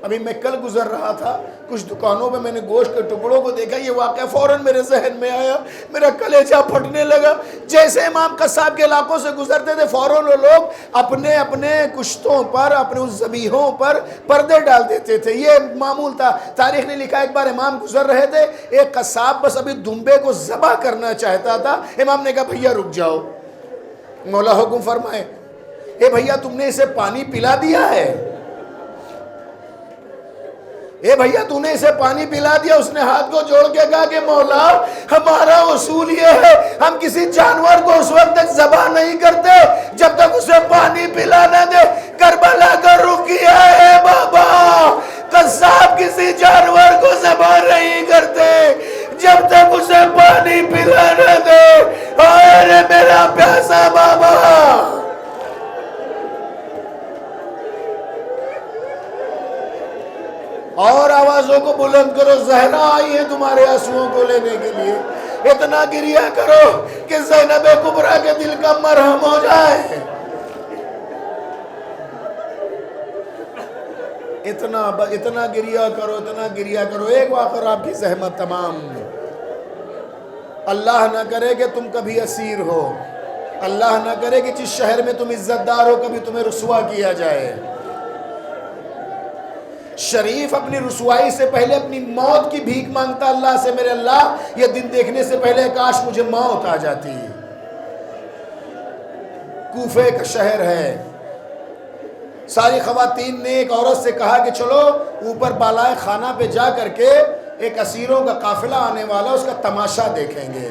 ابھی میں کل گزر رہا تھا، کچھ دکانوں میں نے گوشت کے ٹکڑوں کو دیکھا، یہ واقعہ فوراً میرے ذہن میں آیا، میرا کلیجہ پھٹنے لگا۔ جیسے امام قصاب کے علاقوں سے گزرتے تھے فوراً وہ لوگ اپنے اپنے کشتوں پر، اپنے اس ذبیحوں پر پردے ڈال دیتے تھے، یہ معمول تھا۔ تاریخ نے لکھا ایک بار امام گزر رہے تھے، ایک قصاب بس ابھی دمبے کو ذبح کرنا چاہتا تھا، امام نے کہا بھیا رک جاؤ، مولا حکم فرمائے، اے بھیا تم نے اسے پانی پلا دیا ہے؟ اے بھیا تو نے اسے پانی پلا دیا؟ اس نے ہاتھ کو جوڑ کے کہا کہ مولا ہمارا اصول یہ ہے ہم کسی جانور کو اس وقت تک ذبح نہیں کرتے جب تک اسے پانی پلا نہ دے۔ کربلا کا رخ کیا ہے بابا، قصاب کسی جانور کو ذبح نہیں کرتے جب تک اسے پانی پلا نہ دے۔ اے میرا پیاسا بابا، اور آوازوں کو بلند کرو، زہرا آئی ہے تمہارے آنسوؤں کو لینے کے لیے، اتنا گریہ کرو کہ زینب کبریٰ کے دل کا مرہم ہو جائے، اتنا گریہ کرو، اتنا گریہ کرو۔ ایک واقعہ آپ کی زحمت تمام، اللہ نہ کرے کہ تم کبھی اسیر ہو، اللہ نہ کرے کہ جس شہر میں تم عزت دار ہو کبھی تمہیں رسوا کیا جائے۔ شریف اپنی رسوائی سے پہلے اپنی موت کی بھیک مانگتا اللہ سے، میرے اللہ یہ دن دیکھنے سے پہلے کاش مجھے موت آ جاتی۔ کوفے کا شہر ہے، ساری خواتین نے ایک عورت سے کہا کہ چلو اوپر بالائے خانہ پہ جا کر کے ایک اسیروں کا قافلہ آنے والا اس کا تماشا دیکھیں گے۔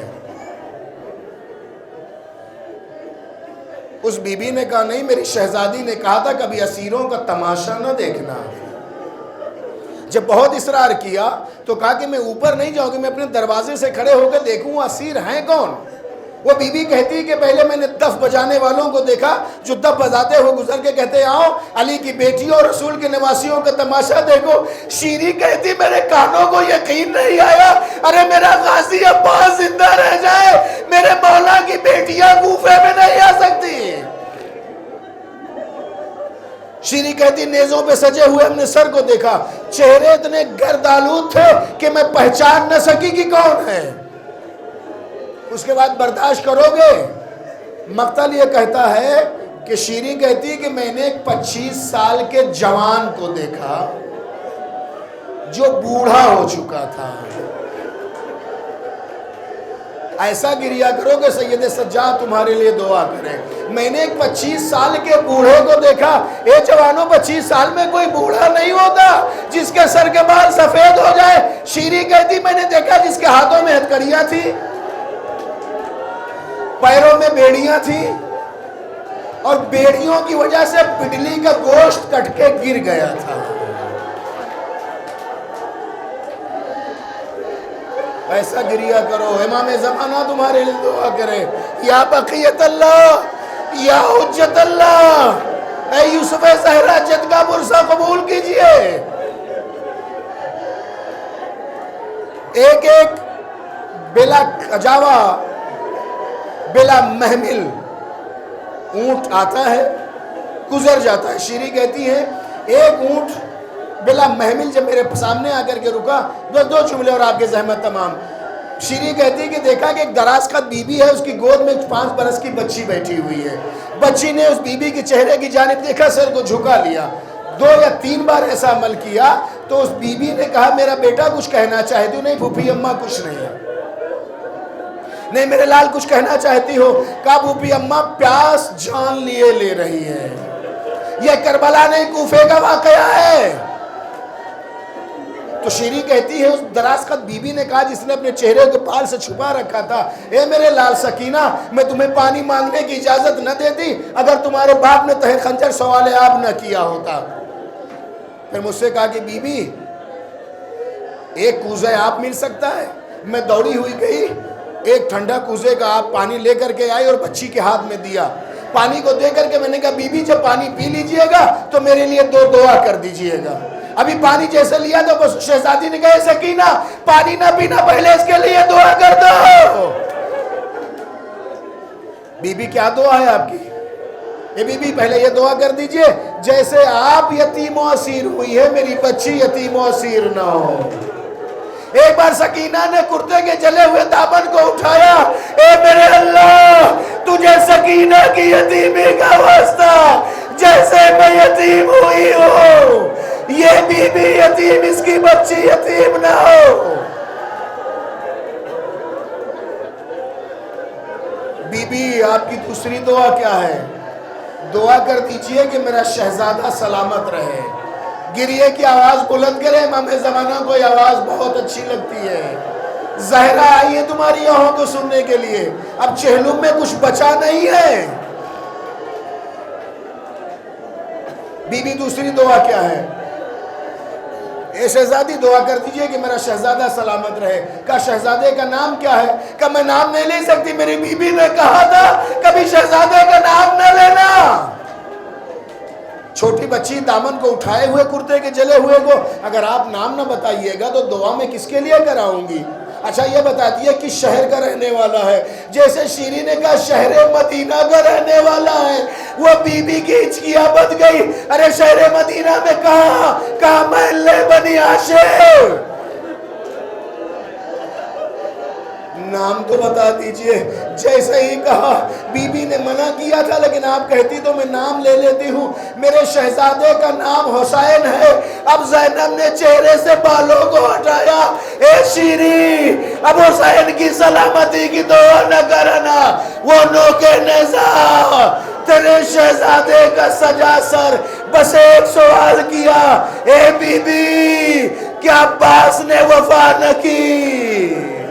اس بی بی نے کہا نہیں، میری شہزادی نے کہا تھا کبھی اسیروں کا تماشا نہ دیکھنا۔ جب بہت اصرار کیا تو کہا کہ میں اوپر نہیں جاؤں گی، میں اپنے دروازے سے کھڑے ہو کے دیکھوں اسیر ہیں کون۔ وہ بی بی کہتی کہ پہلے میں نے دف بجانے والوں کو دیکھا جو دف بجاتے ہوئے گزر کے کہتے آؤ علی کی بیٹیوں اور رسول کے نواسیوں کا تماشا دیکھو۔ شیری کہتی میرے کانوں کو یقین نہیں آیا، ارے میرا غازی عباس زندہ رہ جائے، میرے مولا کی بیٹیاں کوفے میں نہیں آ سکتی۔ شیری کہتی نیزوں پہ سجے ہوئے ہم نے سر کو دیکھا، چہرے اتنے گرد آلود تھے کہ میں پہچان نہ سکی کہ کون ہے۔ اس کے بعد برداشت کرو گے؟ مقتل یہ کہتا ہے کہ شیری کہتی کہ میں نے ایک 25 سال کے جوان کو دیکھا جو بوڑھا ہو چکا تھا۔ ایسا گریہ کرو کہ سید سجاد تمہارے لیے دعا کرے۔ میں نے ایک 25 سال کے بوڑھے کو دیکھا۔ اے جوانوں، 25 سال میں کوئی بوڑھا نہیں ہوتا جس کے سر کے بال سفید ہو جائے۔ شیری کہتی میں نے دیکھا جس کے ہاتھوں میں ہتھکڑیاں تھی، پیروں میں بیڑیاں تھیں، اور بیڑیوں کی وجہ سے پڈلی کا گوشت کٹ کے گر گیا تھا۔ ایسا گریہ کرو، امام زمانہ تمہارے لیے دعا کرے۔ یا بقیت اللہ، یا حجت اللہ، اے یوسف زہرا جد کا برسہ قبول کیجئے۔ ایک ایک بلا کجاوا، بلا محمل اونٹ آتا ہے، گزر جاتا ہے۔ شیری کہتی ہے ایک اونٹ بلا محمل جب میرے سامنے آ کر کے رکا، دو جملے اور آپ کے زحمت تمام۔ شیری کہتی کہ دیکھا کہ ایک دراز قد بی بی ہے، اس کی گود میں 5 برس کی بچی بیٹھی ہوئی ہے۔ بچی نے اس بی بی کے چہرے کی جانب دیکھا، سر کو جھکا لیا۔ 2 یا 3 بار ایسا عمل کیا تو اس بی بی نے کہا میرا بیٹا کچھ کہنا چاہتی ہو؟ نہیں پھوپھی اماں کچھ نہیں ہے۔ نہیں میرے لال کچھ کہنا چاہتی ہو؟ کہا پھوپھی اماں پیاس جان لیے لے رہی ہے۔ یہ کربلا نہیں کوفے کا واقعہ ہے۔ تو شیری کہتی ہے اس دراز قد بی بی نے کہا جس نے اپنے چہرے کو بال سے چھپا رکھا تھا، اے میرے لال سکینہ، میں تمہیں پانی مانگنے کی اجازت نہ دیتی اگر تمہارے باپ نے تہ خنجر سوال آب نہ کیا ہوتا۔ پھر مجھ سے کہا کہ بی بی ایک کوزہ آپ مل سکتا ہے؟ میں دوڑی ہوئی گئی، ایک ٹھنڈا کوزے کا آپ پانی لے کر کے آئی اور بچی کے ہاتھ میں دیا۔ پانی کو دے کر کے میں نے کہا بی بی جب پانی پی لیجئے گا تو میرے لیے 2 دعا کر دیجئے گا۔ ابھی پانی جیسے لیا تو بس شہزادی نے کہا سکینہ پانی نہ پینا، پہلے اس کے لیے دعا کر دو۔ بی بی کیا دعا ہے آپ کی؟ اے بی بی پہلے یہ دعا کر دیجئے جیسے آپ یتیم و اسیر ہوئی ہے میری بچی یتیم و اسیر نہ ہو۔ ایک بار سکینہ نے کرتے کے جلے ہوئے دامن کو اٹھایا، اے میرے اللہ تجھے سکینہ کی یتیمی کا واسطہ، جیسے میں یتیم ہوئی ہوں یہ بی بی یتیم، اس کی بچی یتیم نہ ہو۔ بی بی آپ کی دوسری دعا کیا ہے؟ دعا کر دیجئے کہ میرا شہزادہ سلامت رہے۔ گریے کی آواز بلند کرے، امام زمانہ کو یہ آواز بہت اچھی لگتی ہے۔ زہرا آئی ہے تمہاری آنکھوں کو سننے کے لیے، اب چہلم میں کچھ بچا نہیں ہے۔ بی بی دوسری دعا کیا ہے؟ اے شہزادی دعا کر دیجئے کہ میرا شہزادہ سلامت رہے۔ کہا شہزادے کا نام کیا ہے؟ کہا میں نام نہیں لے سکتی، میری بی بی نے کہا تھا کبھی شہزادے کا نام نہ لینا۔ چھوٹی بچی دامن کو اٹھائے ہوئے کرتے کے جلے ہوئے کو اگر آپ نام نہ بتائیے گا تو دعا میں کس کے لیے کراؤں گی؟ اچھا یہ بتاتی ہے کہ شہر کا رہنے والا ہے، جیسے شیری نے کہا شہر مدینہ کا رہنے والا ہے، وہ بی بی کی ہچکیاں بد گئی، ارے شہر مدینہ میں کہاں محلے بنی ہاشم، نام تو بتا دیجئے۔ جیسے ہی کہا، بی بی نے منع کیا تھا لیکن آپ کہتی تو میں نام لے لیتی ہوں، میرے شہزادے کا نام حسین ہے۔ اب زینب نے چہرے سے بالوں کو ہٹایا، اے شیری اب حسین کی سلامتی کی دعا نہ کرنا، وہ نوکے نیزہ تیرے شہزادے کا سجا سر، بس ایک سوال کیا، اے بی بی کیا عباس نے وفا نہ کی؟